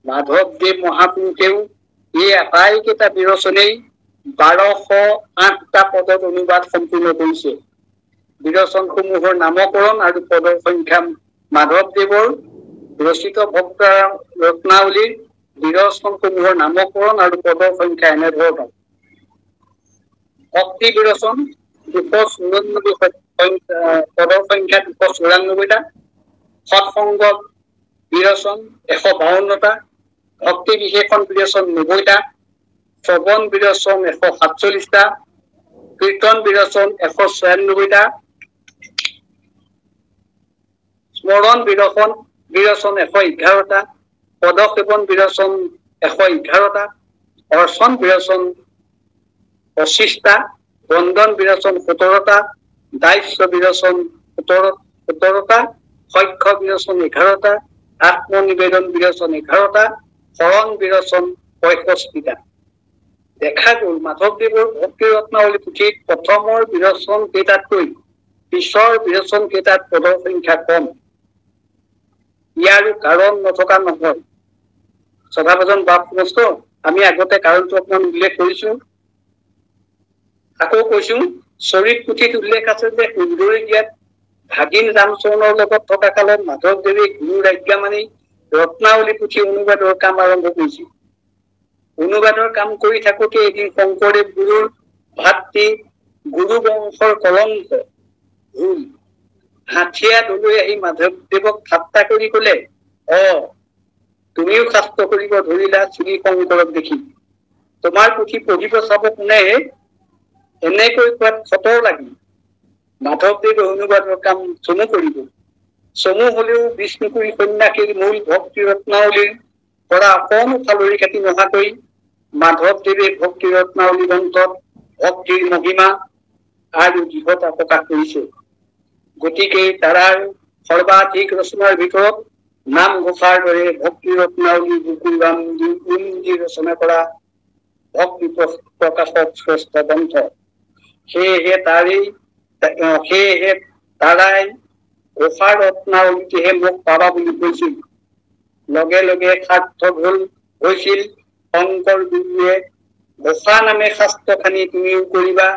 মাধৱদেৱ মহাপুৰুষেও এই আটাইকেইটা বিৰচনেই 1208টা পদত অনুবাদ সম্পূৰ্ণ কৰিছে। বিৰচনসমূহৰ নামকৰণ আৰু পদৰ সংখ্যা মাধৱদেৱৰ ৰচিত ভক্ত ৰত্নাৱলীৰ বিৰচনসমূহৰ নামকৰণ আৰু পদৰ সংখ্যা এনেধৰণৰ: ভক্তি বিৰচন 294 পদৰ সংখ্যা 294টা, সৎসংগ বিৰচন 152টা, ভক্তি বিশেষণ বিৰচন 90টা, শ্ৰৱণ বিৰচন 147টা, কীৰ্তন বিৰচন 196টা, স্মৰণ বিৰচন 111টা, পদসেৱন বিৰচন 111টা, অৰ্চন বিৰচন 25টা, বন্দন বিৰচন 17টা, দাস্য বিৰচন 17টা, সখ্য বিৰচন 11টা, আত্মনিবেদন বিৰচন 11টা, শৰণ বিৰচন 65টা। দেখা গ'ল মাধৱদেৱৰ ভক্তি ৰত্নাৱলী পুথিত প্ৰথমৰ বিৰচন কেইটাতকৈ পিছৰ বিৰচন কেইটাত পদৰ সংখ্যা কম। ইয়াৰো কাৰণ নথকা নহয়। শ্ৰদ্ধাভাজন বাপ সমস্ত, আমি আগতে কাৰণটো অকমান উল্লেখ কৰিছো। আকৌ কৈছো, চৰিত পুথিত উল্লেখ আছে যে সুন্দৰী দিয়াত ভাগিন ৰামচৰণৰ লগত থকা কালত মাধৱদেৱে গুৰুৰ আজ্ঞা মানি ৰত্নাৱলী পুথি অনুবাদৰ কাম আৰম্ভ কৰিছিল। অনুবাদৰ কাম কৰি থাকোতে এদিন শংকৰদেৱ গুৰুৰ ভাতৃ গুৰু বংশৰ কলংক ভুল হাঠিয়া লৈ আহি মাধৱদেৱক ঠাট্টা কৰি কলে, তুমিও শাস্ত্ৰ কৰিব ধৰিলা শ্ৰী শংকৰক দেখি, তোমাৰ পুথি পঢ়িব চাব কোনে? এনেকৈ কোৱাত খতৰ লাগিল। মাধৱদেৱে অনুবাদৰ কাম চমু কৰিব। চমু হলেও বিষ্ণুপুৰী সন্যাসীৰ মূল ভক্তি ৰত্নাৱলীৰ পৰা অকণো ফালৰি কাটি নহাকৈ মাধৱদেৱে ভক্তি ৰত্নাৱলী গ্ৰন্থত ভক্তিৰ মহিমা আৰু দৃঢ়তা প্ৰকাশ কৰিছে। গতিকে তাৰাৰ সৰ্বাধিক ৰচনাৰ ভিতৰত নামঘোষাৰ দৰে ভক্তি ৰত্নাৱলী গোকুলৰাম ৰচনা কৰা ভক্তি প্ৰকাশক শ্ৰেষ্ঠ গ্ৰন্থ। সেয়েহে তাৰাই ঘোষা ৰত্নাৱলীটিহে মোক পাবা বুলি কৈছিল। লগে লগে সাৰ্থক হৈছিল শংকৰ গুৰুৱে ঘোষা নামে শাস্ত্ৰ খানি তুমিও কৰিবা,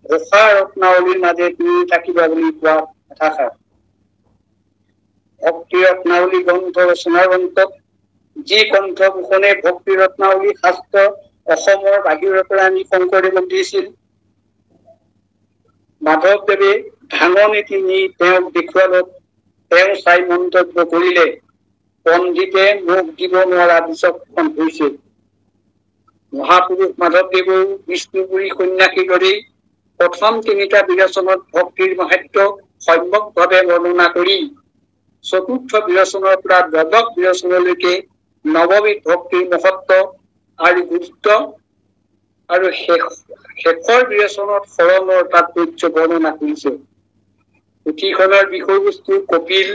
ঘোষা ৰত্নাৱলীৰ মাজে তুমি থাকিবা বুলি কোৱা কথাষাৰ। ভক্তি ৰত্নাৱলী গ্ৰন্থ ৰচনাৰ অন্তত যি কণ্ঠভূষণে ভক্তি ৰত্নাৱলী শাস্ত্ৰ অসমৰ বাহিৰৰ পৰা আনি শংকৰদেৱক দিছিল, মাধৱদেৱে ভাঙনিটি নি তেওঁক দেখুৱালত তেওঁ চাই মন্তব্য কৰিলে, পণ্ডিতে মুখ দিব নোৱাৰা বিচক্ষণ হৈছে। মহাপুৰুষ মাধৱদেৱেও বিষ্ণুপুৰী সন্যাসীৰ দৰেই প্ৰথম 3টা বিৰচনত ভক্তিৰ মাহাত্ম্য সম্যকভাৱে বৰ্ণনা কৰি চতুৰ্থ বিৰচনৰ পৰা দ্বাদশ বিৰচনলৈকে নৱবিধ ভক্তিৰ মহত্ব আৰু গুৰুত্ব আৰু শেষৰ বিৰচনত শৰণৰ তাৎপৰ্য বৰ্ণনা কৰিছে। পুথিখনৰ বিষয়বস্তু কপিল,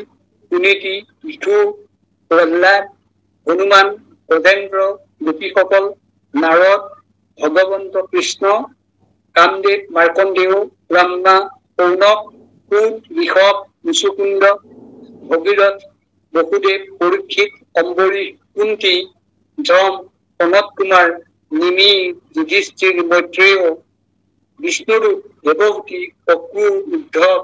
সুনীতি, পৃথু, প্ৰহ্লাদ, হনুমান, গজেন্দ্ৰ, গোপীসকল, নাৰদ, ভগৱন্ত কৃষ্ণ, কামদেৱ, মাৰ্কণ্ডেয়, ব্ৰহ্মা, পৌনক, কুট, ঋষভ, মুচুকুন্দ, ভগীৰথ, বসুদেৱ, পৰীক্ষিত, অম্বৰীশ, কুন্তী, যম, সনত কুমাৰ, নিমি, যুধিষ্ঠিৰ, মৈত্ৰেয়, বিষ্ণুৰূপ, দেৱহূতি, অক্ৰু, উদ্ধৱ,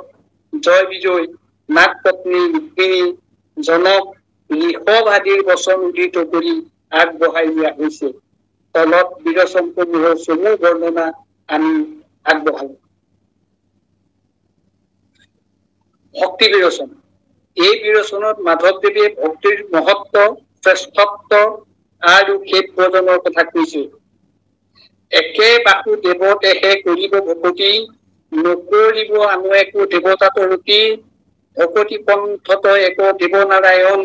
জয় বিজয়, নাগপত্নী, ৰুক্মিণী, জনক, ঋষভ আদিৰ বচন উদ্ধৃত কৰি আগবঢ়াই দিয়া হৈছে। তলত বিৰচনসমূহৰ চমু বৰ্ণনা আমি আগবঢ়ালো। ভক্তি বিৰচন। এই বিৰচনত মাধৱদেৱে ভক্তিৰ মহত্ব, শ্ৰেষ্ঠত্ব আৰু খেদ বৰ্জনৰ কথা কৈছে। একে বাসুদেৱতেহে কৰিব ভকতি, নকৰিব আন একো দেৱতাত ৰতি, ভকতি পন্থত এক দেৱনাৰায়ণ,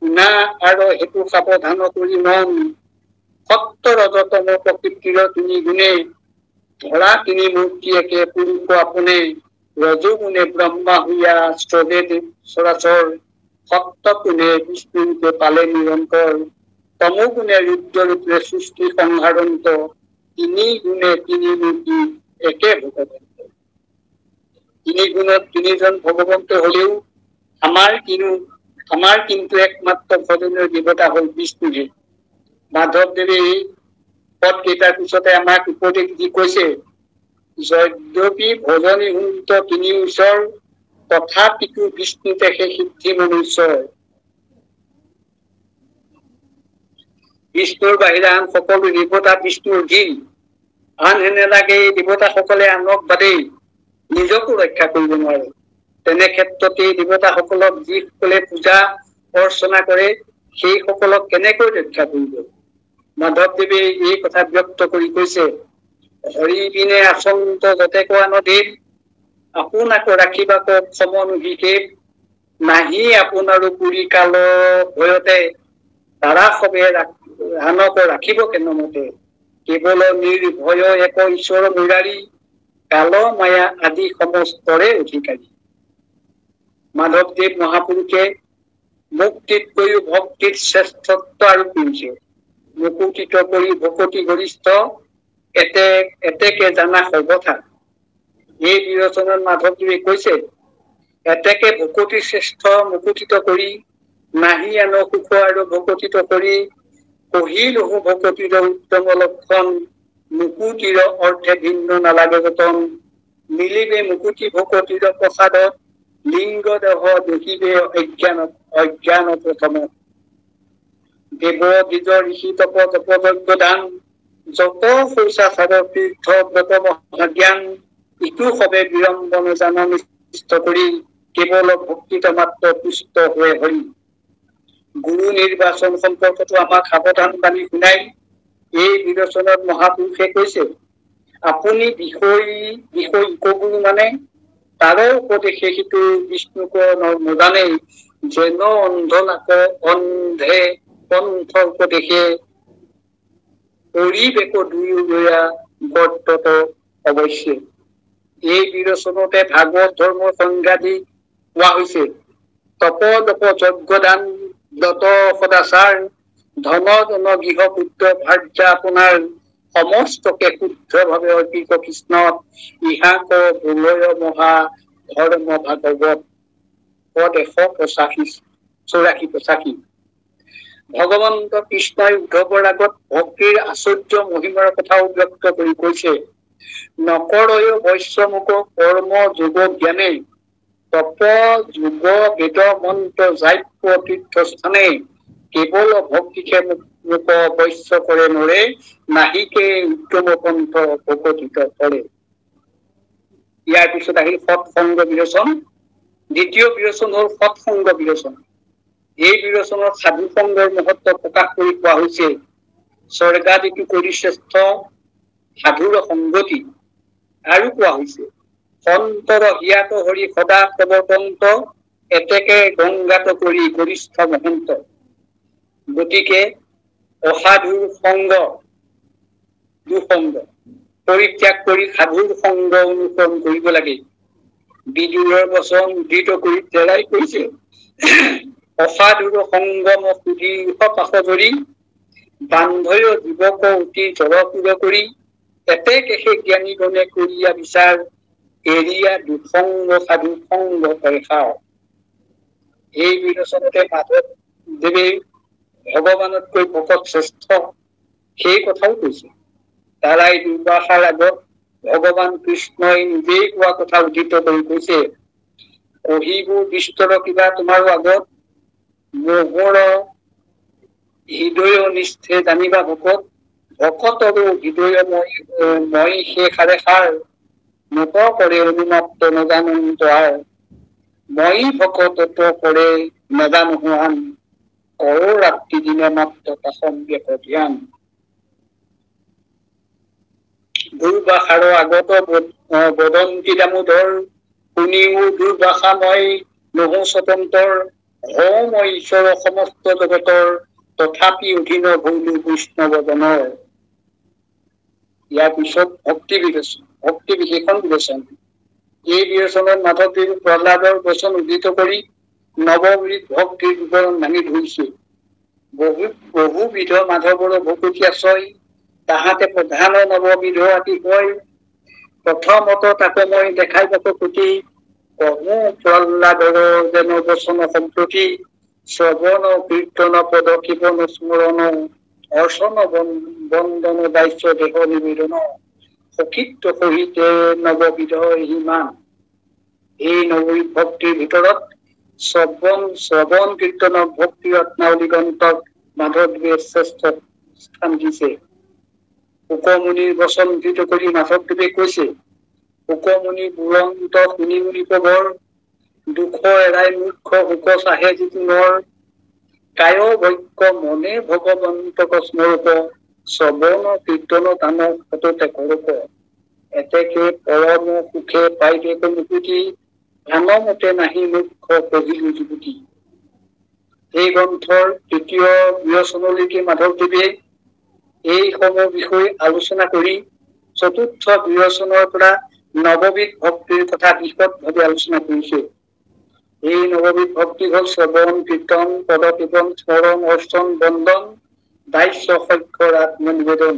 না আৰু সেইটো সাৱধান কৰি মন, সত্য ৰজতম প্ৰকৃতিৰ 3 গুণে, ধৰা 3 মূৰ্তি একে পুৰুষ আপোনে, ৰজোগুণে ব্ৰহ্মা হুয়া স্ৰবে চৰাচৰ, সপ্তগুণে বিষ্ণুৰূপে পালে নিৰন্তৰ, তমোগুণে ৰুদ্ৰৰূপে সৃষ্টি সংহাৰন্ত, তিনি গুণে তিনি মূৰ্তি একে ভগৱন্ত। তিনি গুণত তিনিজন ভগৱন্ত হলেও আমাৰ কিন্তু একমাত্ৰ ভজনীয় দেৱতা হল বিষ্ণুহে। মাধৱদেৱে এই পদ কেইটাৰ পিছতে আমাক উপদেশ দি কৈছে, যদ্যপি ভজনী হুন্ত তিনি ওচৰ, তথাপিতো বিষ্ণু তেখে সিদ্ধি মনুষ্যৰ। বিষ্ণুৰ বাহিৰে আন সকলো দেৱতা বিষ্ণুৰ অধীন। আন হেনে লাগে এই দেৱতাসকলে আনক বাদেই নিজকো ৰক্ষা কৰিব নোৱাৰে। তেনে ক্ষেত্ৰত এই দেৱতাসকলক যিসকলে পূজা অৰ্চনা কৰে, সেই সকলক কেনেকৈ ৰক্ষা কৰিব? মাধৱদেৱে এই কথা ব্যক্ত কৰি কৈছে, হৰি বিনে আচন্ত যতে কোৱা নদীৰ, আপোনাকো ৰাখিবাক সমন বিশেষ, নাহি আপোনাৰো পুৰি কাল ভয়তে, তাৰা সবে আনক ৰাখিব কেনেমতে, কেৱল নিৰ্ভয় এক ঈশ্বৰ মুৰাৰী, কাল মায়া আদি সমস্তৰে অধিকাৰী। মাধৱদেৱ মহাপুৰুষে মুক্তিতকৈও ভক্তিত শ্ৰেষ্ঠত্ব আৰোপ কৰিছে। মুকুতিত কৰি ভকতি গৰিষ্ঠ, এতেকে জানা সৰ্বথা। এই বিৰচনত মাধৱদেৱে কৈছে, এতেকে ভকতি শ্ৰেষ্ঠ মুকুতিত কৰি, নাহি আন সুখ আৰু ভকতিত কৰি, কহিলহু ভকতিৰ উত্তম লক্ষণ, মুকুতিৰ অৰ্থে ভিন্ন নালাগে যতন, মিলিবে মুকুতি ভকতিৰ প্ৰসাদত, লিংগ দেহ দেখিবে অজ্ঞান প্ৰথমত। দেৱ দ্বিজ ঋষি তপ তপযজ্ঞ দান, যত শৌচাচাৰ তীৰ্থ ব্ৰত মহাজ্ঞান, ইটো সবে বিড়ম্বন জান নিষ্ঠ কৰি, কেৱল ভক্তিত মাত্ৰ পুষ্ট হয়ে হৰি। গুৰু নিৰ্বাচন সম্পৰ্কতো আমাক সাৱধান বাণী শুনাই এই বিৰচনত মহাপুৰুষে কৈছে, আপুনি বিষয় উপগুৰু মানে, তাৰো উপদেশে সিটো বিষ্ণুক নজানেই, যেন অন্ধ নাক অন্ধে পন্থ উপদেশে, পৰিবেশ দুয়োয়া বৰ্তত অৱশ্যে। এই বিৰচনতে ভাগৱত ধৰ্মৰ সংজ্ঞাদি কোৱা হৈছে। তপ তপ যজ্ঞ দান যত সদাচাৰ, ধন জন গৃহ পুত্ৰ ভাৰ্যা আপোনাৰ, সমস্তকে শুদ্ধ ভাৱে অৰ্পিত কৃষ্ণত, ইহাক বোলয় মহা ধৰ্ম ভাগৱত। পদ 184। ভগৱন্ত কৃষ্ণই উদ্ধৱৰ আগত ভক্তিৰ আশ্চৰ্য মহিমাৰ কথাও ব্যক্ত কৰি কৈছে, নকৰয় বৈশ্যমুক কৰ্ম যোগ জ্ঞানে, তপ যোগ বেদ মন্ত্ৰ জাপ্য তীৰ্থস্থানে, কেৱল ভক্তিকে মোক বৈশ্য কৰে নৰে, নাহিকে উত্তম পন্থ ভকতিত কৰে। ইয়াৰ পিছত আহিল সৎসংগ বিৰোচন। দ্বিতীয় বিৰোচন হল সৎসংগ বিৰোচন। এই বিৰোচনত সাধু সংগৰ মহত্ব প্ৰকাশ কৰি কোৱা হৈছে, স্বৰ্গাদিকো কৰি শ্ৰেষ্ঠ সাধুৰ সংগতি। আৰু কোৱা হৈছে, সন্তৰ হিয়াত হৰি সদা প্ৰৱৰ্তন্ত, এতেকে গংগাত কৰি গৰিষ্ঠ মহন্ত। গতিকে অসাধুৰ দুসংগ পৰিত্যাগ কৰি সাধুৰ সংগ অনুসৰণ কৰিব লাগে। বিদুৰৰ বচন উদ্ধৃত কৰি তেৰাই কৈছে, অসাধুৰ সংগম সুদীৰ্ঘ পাশ ধৰি, বান্ধয় যুৱক অতি জলপুৰ কৰি, এতেকে সেই জ্ঞানীগণে কৰিয়া বিচাৰ, এৰিয়া দুসংগ সাধু সংগ পৰীক্ষাৰ। এই বিৰচনতে মাধৱদেৱে ভগৱানতকৈ ভকত শ্ৰেষ্ঠ সেই কথাও কৈছে। তাৰাই দুৰ্বাসাৰ আগত ভগৱান কৃষ্ণই নিজেই কোৱা কথা উদ্ধৃত কৰি কৈছে, কহিবোৰ বিস্তৰ কিবা তোমাৰো আগত, মোহৰ হৃদয় নিষ্ঠে জানিবা ভকত, ভকতৰো হৃদয় মই শেষাৰে সাৰ, মত কৰে অনুমাত্ৰ নজানন্ত আৰ, মই ভকতত্ব কৰে নজানো আন, কৰ ৰাত্ৰি দিনে মাত্ৰ সংবেশ ধ্যান। দুৰ্বাসাৰ আগত বদন্তি দামোদৰ, শুনিও দুৰ্বাসা মই নহো স্বতন্তৰ, হওঁ মই ঈশ্বৰ সমস্ত জগতৰ, তথাপি অধীন ভৈলো বৈষ্ণৱজনৰ। ইয়াৰ পিছত ভক্তি বিশেষণ বিবেচন। এই বিৰচনত মাধৱদেৱ প্ৰহ্লাদৰ বচন উদ্ধৃত কৰি নৱবিধ ভক্তিৰ বিৱৰণ দাঙি ধৰিছিল। বহুবিধ মাধৱৰ ভকতি আশ্ৰয়, তাহাতে প্ৰধান নৱবিধ আতি হয়। প্ৰথমত তাকে মই দেখাই যাব প্ৰতি কহো প্ৰহ্লাদৰ যেন বচন সম্প্ৰতি, শ্ৰৱণ কীৰ্তন পদ কীৰ্তন স্মৰণ, অৰ্চন বন্দন দাস্য দেহ নিবেদন, সখিত্ব সহিতে নৱবিধ ইমান। এই নৱবিধ ভক্তিৰ ভিতৰত শ্ৰৱণ কীৰ্তনক ভক্তি ৰত্নাৱলী গ্ৰন্থক মাধৱদেৱে শ্ৰেষ্ঠ স্থান দিছে। শুকমুনিৰ বচন উদ্ধৃত কৰি মাধৱদেৱে কৈছে, শুকমুনি বুৰন্ত শুনি মুনি প্ৰবৰ, দুখ এৰাই মূৰ্খ সুখ চাহে যিটো নৰ, কায় ভক্য মনে ভগৱন্তক স্মৰূপ, শ্ৰৱণ কীৰ্তন তান সততে কৰূপ, এতেকে পৰম সুখে পাইকে মুকুতি, ধানমতে নাহি মুখ্য পঢ়িলো যুগুতি। এই গ্ৰন্থৰ তৃতীয় বিৰচনলৈকে মাধৱদেৱে এই সমূহ বিষয় আলোচনা কৰি চতুৰ্থ বিৰচনৰ পৰা নৱবিধ ভক্তিৰ কথা বিশদভাৱে আলোচনা কৰিছে। এই নৱবিধ ভক্তি হল শ্ৰৱণ কীৰ্তন পদ কীৰ্তন স্মৰণ অৰ্চন বন্দন দাস্য সক্ষৰ আত্মনিবেদন।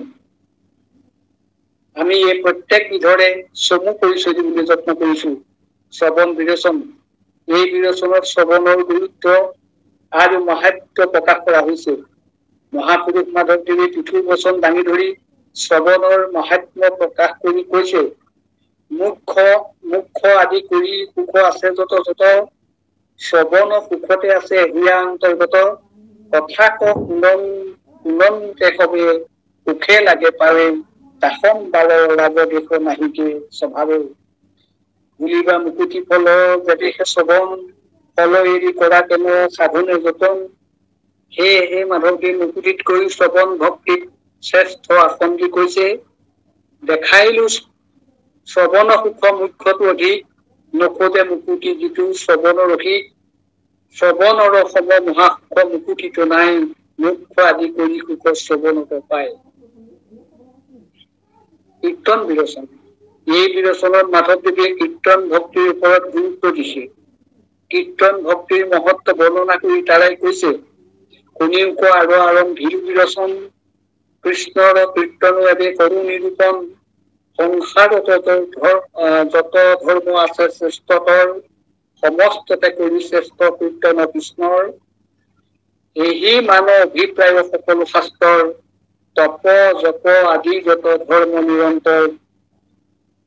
আমি এই প্ৰত্যেক বিধৰে চমু পৰিচয় দিবলৈ যত্ন কৰিছো। শ্ৰৱণ বিৰচন, এই বিৰচনত শ্ৰৱণৰ গুৰুত্ব আৰু মাহাত্ম্য প্ৰকাশ কৰা হৈছে। মহাপুৰুষ মাধৱদেৱে তিথিৰ বচন দাঙি ধৰি শ্ৰৱণৰ মাহাত্ম্য প্ৰকাশ কৰি কৈছে, মুখ্য আদি কৰি সুখ আছে যত যত, শ্ৰৱণ সুখতে আছে হিয়া অন্তৰ্গত, কথা শুনন্তে সবে সুখে লাগে পাৰে, দাসন বালৰ ৰাগ দেশ নাহিকে স্বভাৱে, বুলিবা মুকুতি ফল যেদেশে শ্ৰৱণ, ফল এৰি কৰা কেন সাধনে যতন। সেয়েহে মাধৱদেৱ মুকুতিত কৰি শ্ৰৱণ ভক্তিত শ্ৰেষ্ঠ আসন দি কৈছে, দেখাইলো শ্ৰৱণ সুখ মুখ্যটো অধিক, নখতে মুকুতি যিটো শ্ৰৱণৰ অধিক, শ্ৰৱণৰ সম মহাসুখ মুকুতিটো নাই, মুখ্য আদি কৰি সুখ শ্ৰৱণত পায়। কীৰ্তন বিৰচন, এই বিৰচনত মাধৱদেৱে কীৰ্তন ভক্তিৰ ওপৰত গুৰুত্ব দিছে। কীৰ্তন ভক্তিৰ মহত্ব বৰ্ণনা কৰি তাৰাই কৈছে, শুনিওক আৰু আৰম্ভিৰ বিৰচন, কৃষ্ণৰ কীৰ্তন এবে কৰো নিৰূপণ, সংসাৰত যত ধৰ্ম আছে শ্ৰেষ্ঠতৰ, সমস্ততে কৰি শ্ৰেষ্ঠ কীৰ্তন কৃষ্ণৰ, এই মান অভিপ্ৰায় সকলো শাস্ত্ৰৰ, তপ জপ আদি যত ধৰ্ম নিৰন্তৰ,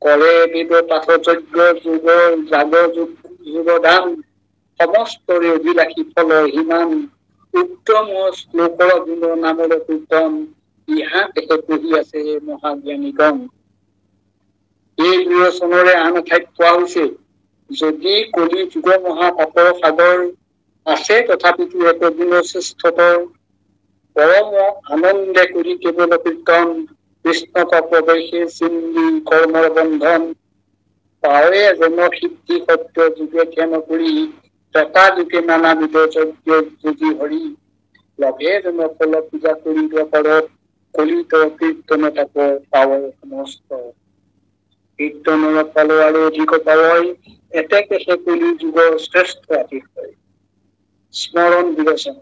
কৰে বিদ পাঠ যজ্ঞ যোগ যাগ যোগদান, সমস্তৰে অভিলাষী ফল হিমান, উত্তম শ্লোকৰ গুণ নামৰ কীৰ্তন, ইহা তেখেত পঢ়ি আছে মহাজ্ঞানীগণ। এই বিৰচনৰে আন ঠাইত পোৱা হৈছে, যদি কলি যুগ মহাপাপৰ সাগৰ, আছে তথাপিতো একগুণ শ্ৰেষ্ঠতৰ, পৰম আনন্দে কৰি কেৱল কীৰ্তন, কৃষ্ণক প্ৰৱেশে চিন্দি কৰ্মৰ বন্ধন, পাৱে জন সিদ্ধি সত্য যুগে ধ্যান কৰি, তথা যুগে নানাবিধ যজ্ঞ যোগী হৰি, লভে জন ফল পূজা কৰি পৰত, কলিত কীৰ্তন তাপ পাৱ সমস্ত। কীৰ্তনৰ ফল আৰু অধিক পাৱই, এতেকে সে কলি যুগৰ শ্ৰেষ্ঠ আতিশয়। স্মৰণ বিৰচন,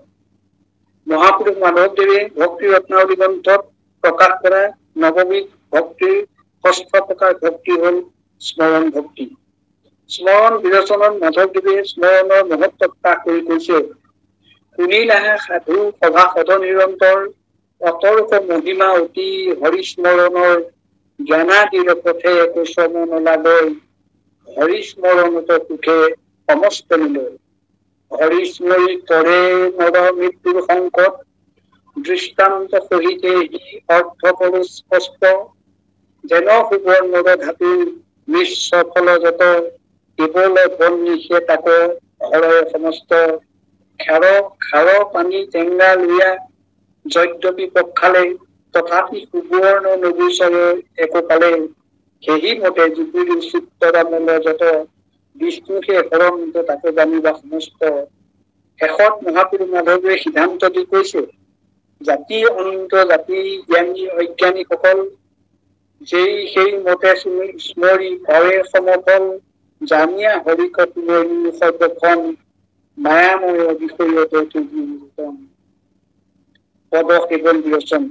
মহাপুৰুষ মাধৱদেৱে ভক্তি ৰত্নাৱলী গ্ৰন্থত প্ৰকাশ কৰা নৱবিধ ভক্তিৰ ষষ্ঠ প্ৰকাৰ ভক্তি হল স্মৰণ ভক্তি। স্মৰণ বিৰচনত মাধৱদেৱে স্মৰণৰ মহত্ব প্ৰকাশ কৰি কৈছে, শুনিলাহে সাধু সভা সদ নিৰন্তৰ, অতৰ্ক মহিমা অতি হৰিস্মৰণৰ, জ্ঞানাদিৰ পথে কুশল নলাগৈ, হৰিস্মৰণত সুখে সমস্ত নিলয়। হৰিস্মৰি তৰে নৰ মৃত্যুৰ সংকট, দৃষ্টান্ত সহিতে সি অৰ্থ কৰো স্পষ্ট, যেন সুবৰ্ণৰ ধাতু মিশ্ৰ ফল যত, কেৱল বন নিশে তাক হৰয় সমস্ত, খাৰ পানী টেঙা লুয়া যদ্যপি পক্ষালে, তথাপি সুবৰ্ণ নগুচৰে একোকালে, সেহি মতে জুগুৰি চিত্তৰামল যত, বিষ্ণুহে হৰন্ত তাকে জানিবা সমস্ত। শেষত মহাপুৰুষ মাধৱদেৱে সিদ্ধান্ত দি কৈছে, জাতি অন্ত জাতি জ্ঞানী অজ্ঞানীসকল, যেই সেই মতে স্মৰি পাৱে সমফল, জানিয়া হৰিকতুমৰি সৰ্বখন মায়াময় বিষয়তে পদ কেৱল বিৰচন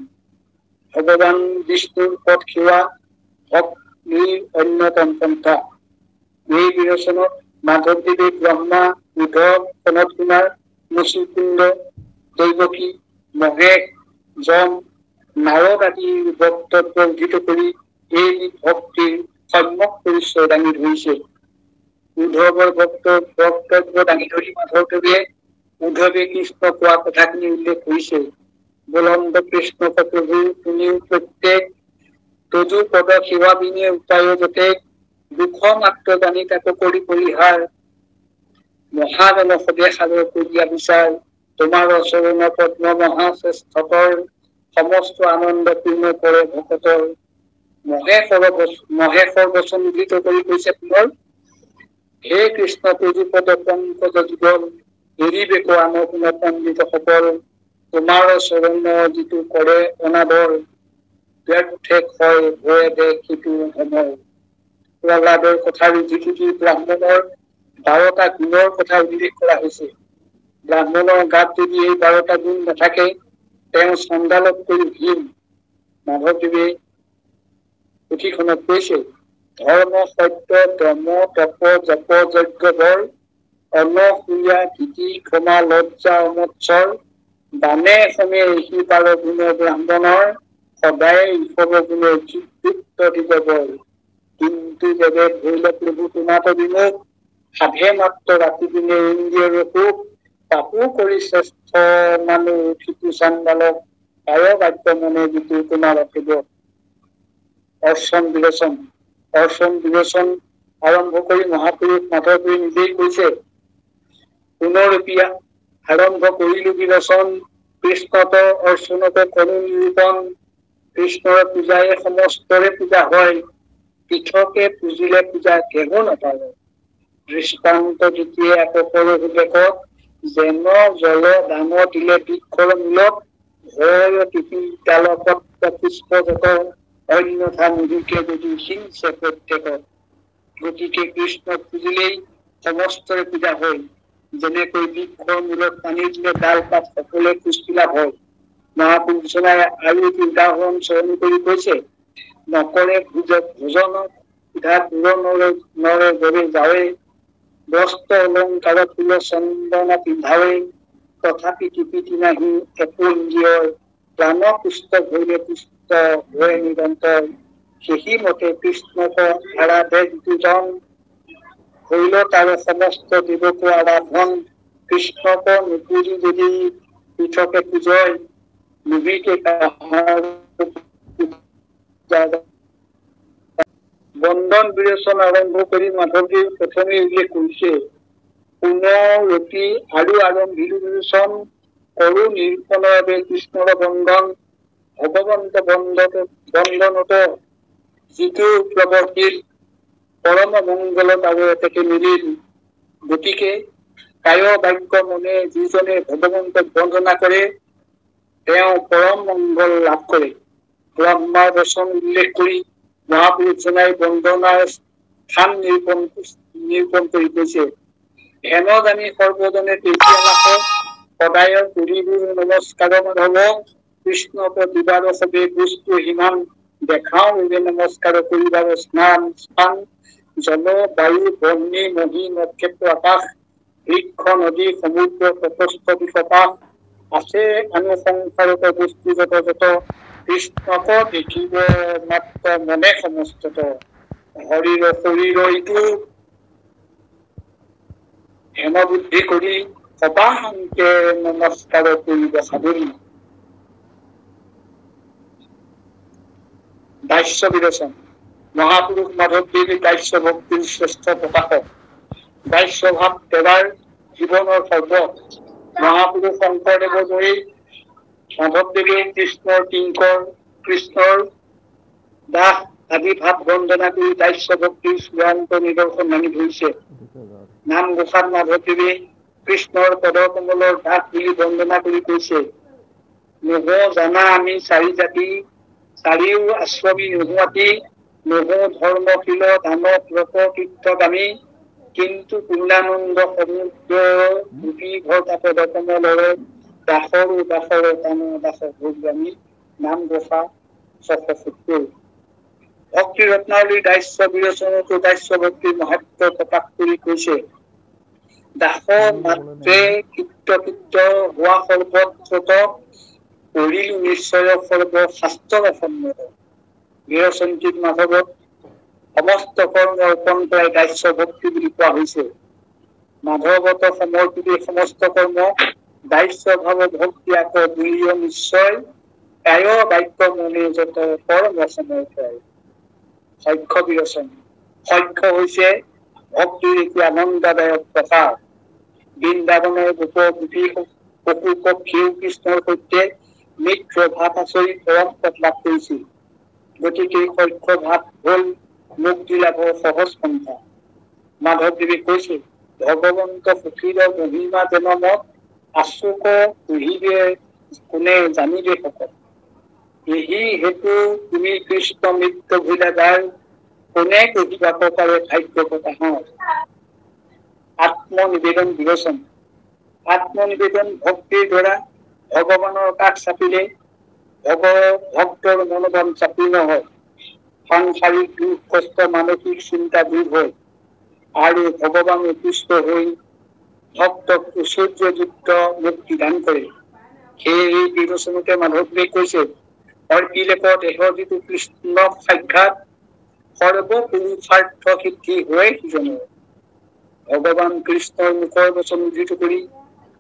ভগৱান বিষ্ণুৰ পদ সেৱা ভক্তিৰ অন্যতম পন্থা। এই বিৰচনত মাধৱদেৱে ব্ৰহ্মা, উদ্ধৱ, সনত কুমাৰ, মুচিকুণ্ড, দৈৱকী, মহেশ, যম, নাৰদ আদিৰ বক্তব্য উদ্ধৃত কৰি এই ভক্তিৰ সম্যক পৰিচয় দাঙি ধৰিছে। উদ্ধৱৰ বক্তব্য দাঙি ধৰি মাধৱদেৱে উদ্ধৱে কৃষ্ণ কোৱা কথাখিনি উল্লেখ কৰিছে। বলন্দ কৃষ্ণ প্ৰভু তুমিও প্ৰত্যেক তজু পদ সেৱা বিনে উপায় যতে দুখ মাত্ৰ জানি তাকো কৰি পৰিহাৰ মহাজন সদে সাগৰ কৰিয়া বিচাৰ তোমাৰ চৰণ পদ্ম মহাশ্ৰেষ্ঠতৰ সমস্ত আনন্দ পূৰ্ণ কৰে ভকতৰ। মহেশৰ বচন উদ্ধৃত কৰি কৈছে পুনৰ হে কৃষ্ণ তুজু পদ পংকজ যুগল এৰিবেকো আনৰ কোন পণ্ডিত সকল তোমাৰ চৰণ যিটো কৰে অনাদৰ ব্যৰ্থে হয় ভয়ে দে সিটো সময়। প্ৰহ্লাদৰ কথাৰ উদ্ধৃতি ব্ৰাহ্মণৰ 12টা গুণৰ কথা উল্লেখ কৰা হৈছে। ব্ৰাহ্মণৰ গাত যদি এই 12টা গুণ নাথাকে তেওঁ চণ্ডালতকৈ হীন। মাধৱদেৱে পুথিখনত কৈছে ধৰ্ম সত্য দম তপ জপ যজ্ঞ বৰ অনসূয়া গীতি ক্ষমা লজ্জা অমৎসৰ দানে সমে সি পাৰ গুণ ব্ৰাহ্মণৰ সদায় ঈশৱ গুণে যুক্ত দিব বৰ। কিন্তু যেবে ধৰিল প্ৰভু তোমাত বিমুখ সাধে মাত্ৰ ৰাতি দিনে ইন্দ্ৰিয়ৰ সুখ তাকো কৰি শ্ৰেষ্ঠ মানুহ সিটো চাণ্ডালক পাৰ বাক্য মনে যিটো তোমাৰ ৰাখিব। অৰ্চন বিৰোচন আৰম্ভ কৰি মহাপুৰুষ মাধৱদেৱে নিজেই কৈছে পুনৰূপীয়া আৰম্ভ কৰিলো বিৰোচন কৃষ্ণত অৰ্চনত কৰো নিৰূপণ। কৃষ্ণৰ পূজাই সমস্তৰে পূজা হয় পৃথকে পুজিলে পূজা কেহো নাপায়। দৃষ্টান্ত দ্বিতীয় একপৰ সুবেশত যেন জল দান দিলে বৃক্ষৰ মূলত ভয় তিপিদালকত পুষ্পজত অন্যথা নিদিকে যদি হিংসে প্ৰত্যেকত। গতিকে কৃষ্ণক পুজিলেই সমস্তৰে পূজা হয়। যেনেকৈ বৃক্ষৰ মূলত পানী দিলে ডাল পাত সকলোৱে পুষ্টি লাভ হয়। মহাপুৰুষজনাই আৰু এটি উদাহৰণ স্মৰণ কৰি কৈছে নকৰে ভোজন সুধা নৰে গৰে যাৱে বস্ত্ৰ অলংকাৰ ফুল চন্দনা পিন্ধাৱে তথাপি টিপিতি নাহি একো ইন্দ্ৰিয়ৰ প্ৰাণ পুষ্ট ভৈলে পুষ্ট ভয় নিৰন্তৰ। সেই মতে কৃষ্ণক আৰাধে দুজন হইল তাৰ সমস্ত দেৱকো আৰাধন। কৃষ্ণক নুপুজি যদি পৃথকে পূজয় নিবিকে বন্ধন বিৰোচন আৰম্ভ কৰি মাধৱদেৱ প্ৰথমে উল্লেখ কৰিছে পুনৰতি আৰু আৰম্ভিলো বিৰোচন কৰো নিৰূপণৰ বাবে কৃষ্ণৰ বন্ধন ভগৱন্ত বন্ধনত যিটো প্ৰৱৰ্তিল পৰম মংগলত আৰু এতেকে মিলিল। গতিকে কায় বাক্য মনে যিজনে ভগৱন্তক বন্দনা কৰে তেওঁ পৰম মংগল লাভ কৰে। ব্ৰহ্মাৰ বচন উল্লেখ কৰি মহাপুৰুষজনাই বন্দনাৰ স্থান নিৰূপণ কৰি কৈছে হেন জানি সৰ্বজনে তেতিয়া লাভ সদায় কৰিবোৰ নমস্কাৰ মাধৱ কৃষ্ণক দিবাৰ সবে বস্তু সিমান দেখাও নমস্কাৰ কৰিবাৰ স্নান স্থান জল বায়ু বহ্নি নদী নক্ষত্ৰ আকাশ বৃক্ষ নদী সমুদ্ৰ প্ৰশস্ত বিকপাশ আছে আনুসংসাৰত বস্তু যত যত কৃষ্ণক দেখিব মাত্ৰ মনে সমস্তত। শৰীৰ ইটো হেম বুদ্ধি কৰি সবাহংকে নমস্কাৰ কৰিব সাধুৰী। দাস্য বিৰোচন মহাপুৰুষ মাধৱদেৱে দাস্য ভক্তিৰ শ্ৰেষ্ঠ প্ৰকাশক। দাস্য ভাৱ তেৰাৰ জীৱনৰ সৰ্ব। মহাপুৰুষ শংকৰদেৱৰ দৰেই মাধৱদেৱে কৃষ্ণৰ কিংকৰ কৃষ্ণৰ দাস আদি ভাৱ বন্দনা কৰি দাস্য ভক্তিৰ চূড়ান্ত নিদৰ্শন দাঙি ধৰিছে। নামঘোষাত মাধৱদেৱে কৃষ্ণৰ পদকমলৰ দাস বুলি বন্দনা কৰি কৈছে নহ জানা আমি চাৰি জাতি চাৰিও আশ্ৰমী নোহোৱাতি নহ ধৰ্মশীল দানৱ ব্ৰত তীৰ্থক আমি কিন্তু পূৰ্ণানন্দ সমুদ্ৰ দুটি ঘটা পদকমলৰে দাসৰো টান দাস ভোগগামী নাম গোসা 670। ভক্তি ৰত্নাৱলীৰ দাস্য বিৰচনতো দাস্য ভক্তিৰ মহত্ব প্ৰকাশ কৰি কৈছে, দাস মাত্ৰে কৃত্য হোৱা সৰ্বত্ৰত কৰিলো নিশ্চয় সৰ্ব শাস্ত্ৰ সন্মত। বিৰচনটিত মাধৱত সমস্ত কৰ্ম অৰ্পণ কৰাই দাস্য ভক্তি বুলি কোৱা হৈছে। মাধৱত সমৰ্পিত সমস্ত কৰ্ম দাস্য ভাৱ ভক্তি আকৌ বুলিও নিশ্চয় কায় বাক্য মনে যত কৰ্ম সমৰ্থয়। সখ্য বিৰচন। সখ্য হৈছে ভক্তিৰ এটি আনন্দদায়ক প্ৰকাশ। বৃন্দাবনৰ গোপ গোপী পশু পক্ষীও কৃষ্ণৰ সৈতে মিত্ৰ ভাৱ আচৰি পৰম পদ লাভ কৰিছিল। গতিকে সখ্য ভাৱ হল মুক্তি লাভৰ সহজ পন্থা। মাধৱদেৱে কৈছে, ভগৱন্ত সুখীৰ মহিমা জনমত আচুক পুহিবে কোনে জানিবে শকত। এই হেতু তুমি কৃষ্ণ মিত্ৰ ভুলা যাৰ কোনে কহিবা পাৰে ভাগ্য কথা। আত্মনিবেদন বিৰচন। আত্মনিবেদন ভক্তিৰ দ্বাৰা ভগৱানৰ কাষ চাপিলে ভক্তৰ মনোবল চাপি নহয়। সাংসাৰিক দুখ কষ্ট মানসিক চিন্তা দূৰ হয় আৰু ভগৱান তুষ্ট হৈ ভক্তক ঐশ্বৰ্যযুক্ত মুক্তি দান কৰে। সেয়ে এই বিৰচনতে মাধৱদেৱে কৈছে, অৰ্পিলেক দেহ যিটো কৃষ্ণক সাক্ষাৎ সৰ্বপুৰুষাৰ্থ সিদ্ধি হয় সিজনৰ। ভগৱান কৃষ্ণৰ মুখৰ বচন উদ্ধৃত কৰি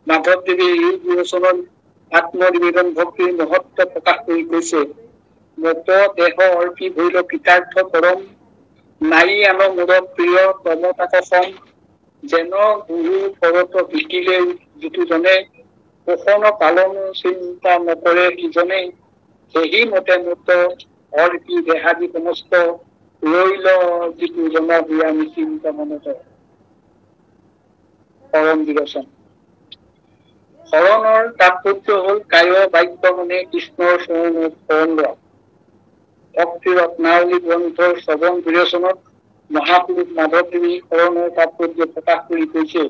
মাধৱদেৱে এই বিৰচনত আত্মনিবেদন ভক্তিৰ মহত্ব প্ৰকাশ কৰি কৈছে, মত দেহ অৰ্পি ভৈল কৃতাৰ্থ পৰম নাৰী আন মোৰ প্ৰিয় তমতাকসম। যেন গুৰু পৰত বিকিলে যিটো জনে পোষণ পালন চিন্তা নকৰে সিজনে। সেই মতে মত অৰ্পি দেহাদি সমস্ত ৰৈল যিটো জন বিয়া নিশ্চিন্ত মনত। শৰণ বিৰচন। শৰণৰ তাৎপৰ্য হল কায় বাক্য মনে কৃষ্ণৰ চৰণত শৰণ লোৱা। ভক্তি ৰত্নাৱলী গ্ৰন্থৰ শ্ৰৱণ বিৰচনত মহাপুৰুষ মাধৱদেৱে শৰণৰ তাৎপৰ্য প্ৰকাশ কৰি কৈছে,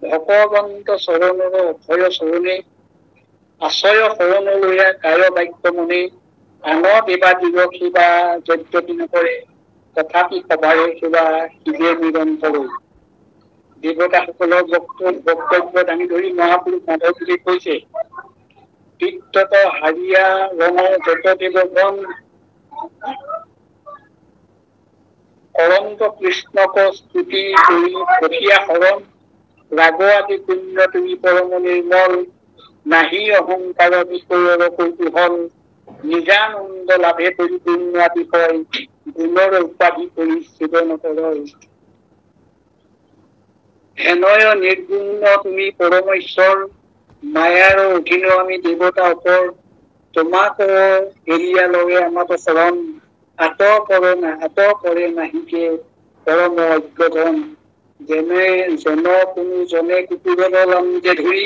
ভগৱন্ত চৰণৰ অভয় চৰণে আশ্ৰয় শৰণ লৈয়া কায় বাক্য মনে আন দেৱা দিব সেৱা যদ্যপি নকৰে তথাপি সবাৰে সেৱা সিজে নিৰন্তৰে। দেৱতাসকলৰ বক্তব্য দাঙি ধৰি মহাপুৰুষ মাধৱদেৱে কৈছে, কীৰ্তত হাৰিয়া ৰণ যত দেৱগণ অনন্ত কৃষ্ণক স্তুতি কৰি কঠীয়া শৰণ ৰাগ আদি পুণ্য তুমি পৰম নিৰ্মল নাহি অহংকাৰ বিষয়ৰ কৌতূহল নিজানন্দ লাভে কৰি পুণ্য বিষয় গুণৰ উপাধি কৰি সেৱন কৰয়। হেনয় নিৰ্গুণ তুমি পৰম ঈশ্বৰ মায়াৰ অধীন আমি দেৱতা অপৰ তোমাক এৰিয়া লগে আমাক শৰণ আত কৰে নাহিকে পৰম অজ্ঞধন। যেনে জন কোনো জনে কুকুৰৰ লংজে ধৰি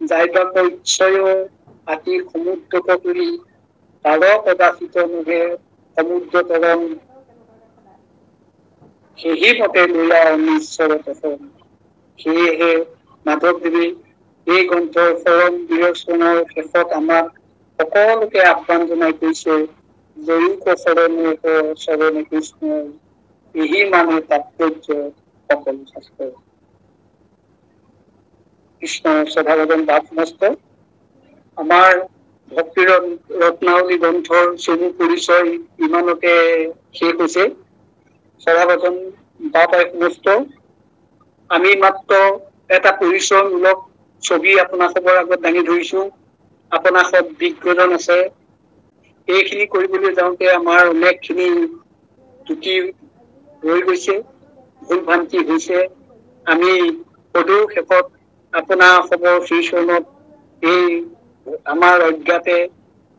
যাইবা পৰিচয় আতি সমুদ্ৰক কৰি তাৰ কদাচিত নোহে সমুদ্ৰ তৰণ সেই মতে লৈয়া ঈশ্বৰত শৰণ। সেয়েহে মাধৱদেৱে এই গ্ৰন্থৰ শৰণ বিৰচনৰ শেষত আমাক সকলোকে আহ্বান জনাই কৈছে, জয়ুক শৰণে চৰণে কৃষ্ণ এই মানে তাৎপৰ্য সকলো শাস্ত্ৰ। কৃষ্ণ সভাগন ভাৱমস্ত। আমাৰ ভক্তি ৰত্নাৱলী গ্ৰন্থৰ চমু পৰিচয় ইমানতে শেষ হৈছে। সভাগন ভাৱ একমস্ত। আমি মাত্ৰ এটা পৰিচয়মূলক ছবি আপোনালোকৰ আগত দাঙি ধৰিছো। আপোনাৰ সব দিগ্গজন আছে। এইখিনি কৰিবলৈ যাওঁতে আমাৰ অনেকখিনি ত্ৰুটি ৰৈ গৈছে, ভুল ভ্ৰান্তি হৈছে। আমি সদৌ শেষত আপোনাৰ খবৰ শ্ৰীচৰণত এই আমাৰ অজ্ঞাতে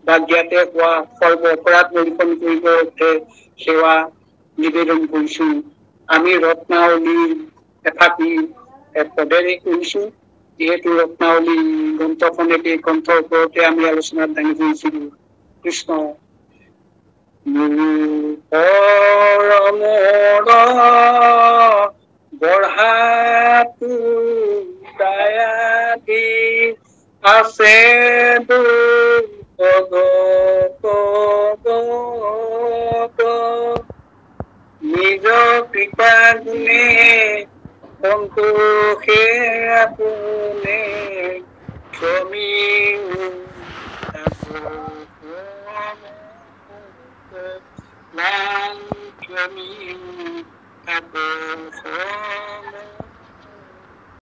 বা জ্ঞাতে হোৱা সৰ্ব অপৰাধ নিৰূপণ কৰিব সেৱা নিবেদন কৰিছো। আমি ৰত্নাৱলী এফাকি পদেৰে কৰিছো, যিহেতু ৰত্নাৱলী গ্ৰন্থখনে এই গ্ৰন্থৰ ওপৰতে আমি আলোচনাত দাঙি ধৰিছিলো। কৃষ্ণ পৰমৰ বঢ়াতো দয়াদি আছে নিজ কৃপা গুণে সন্তোষে আপোনে ক্ষমি নাম ক্ষমি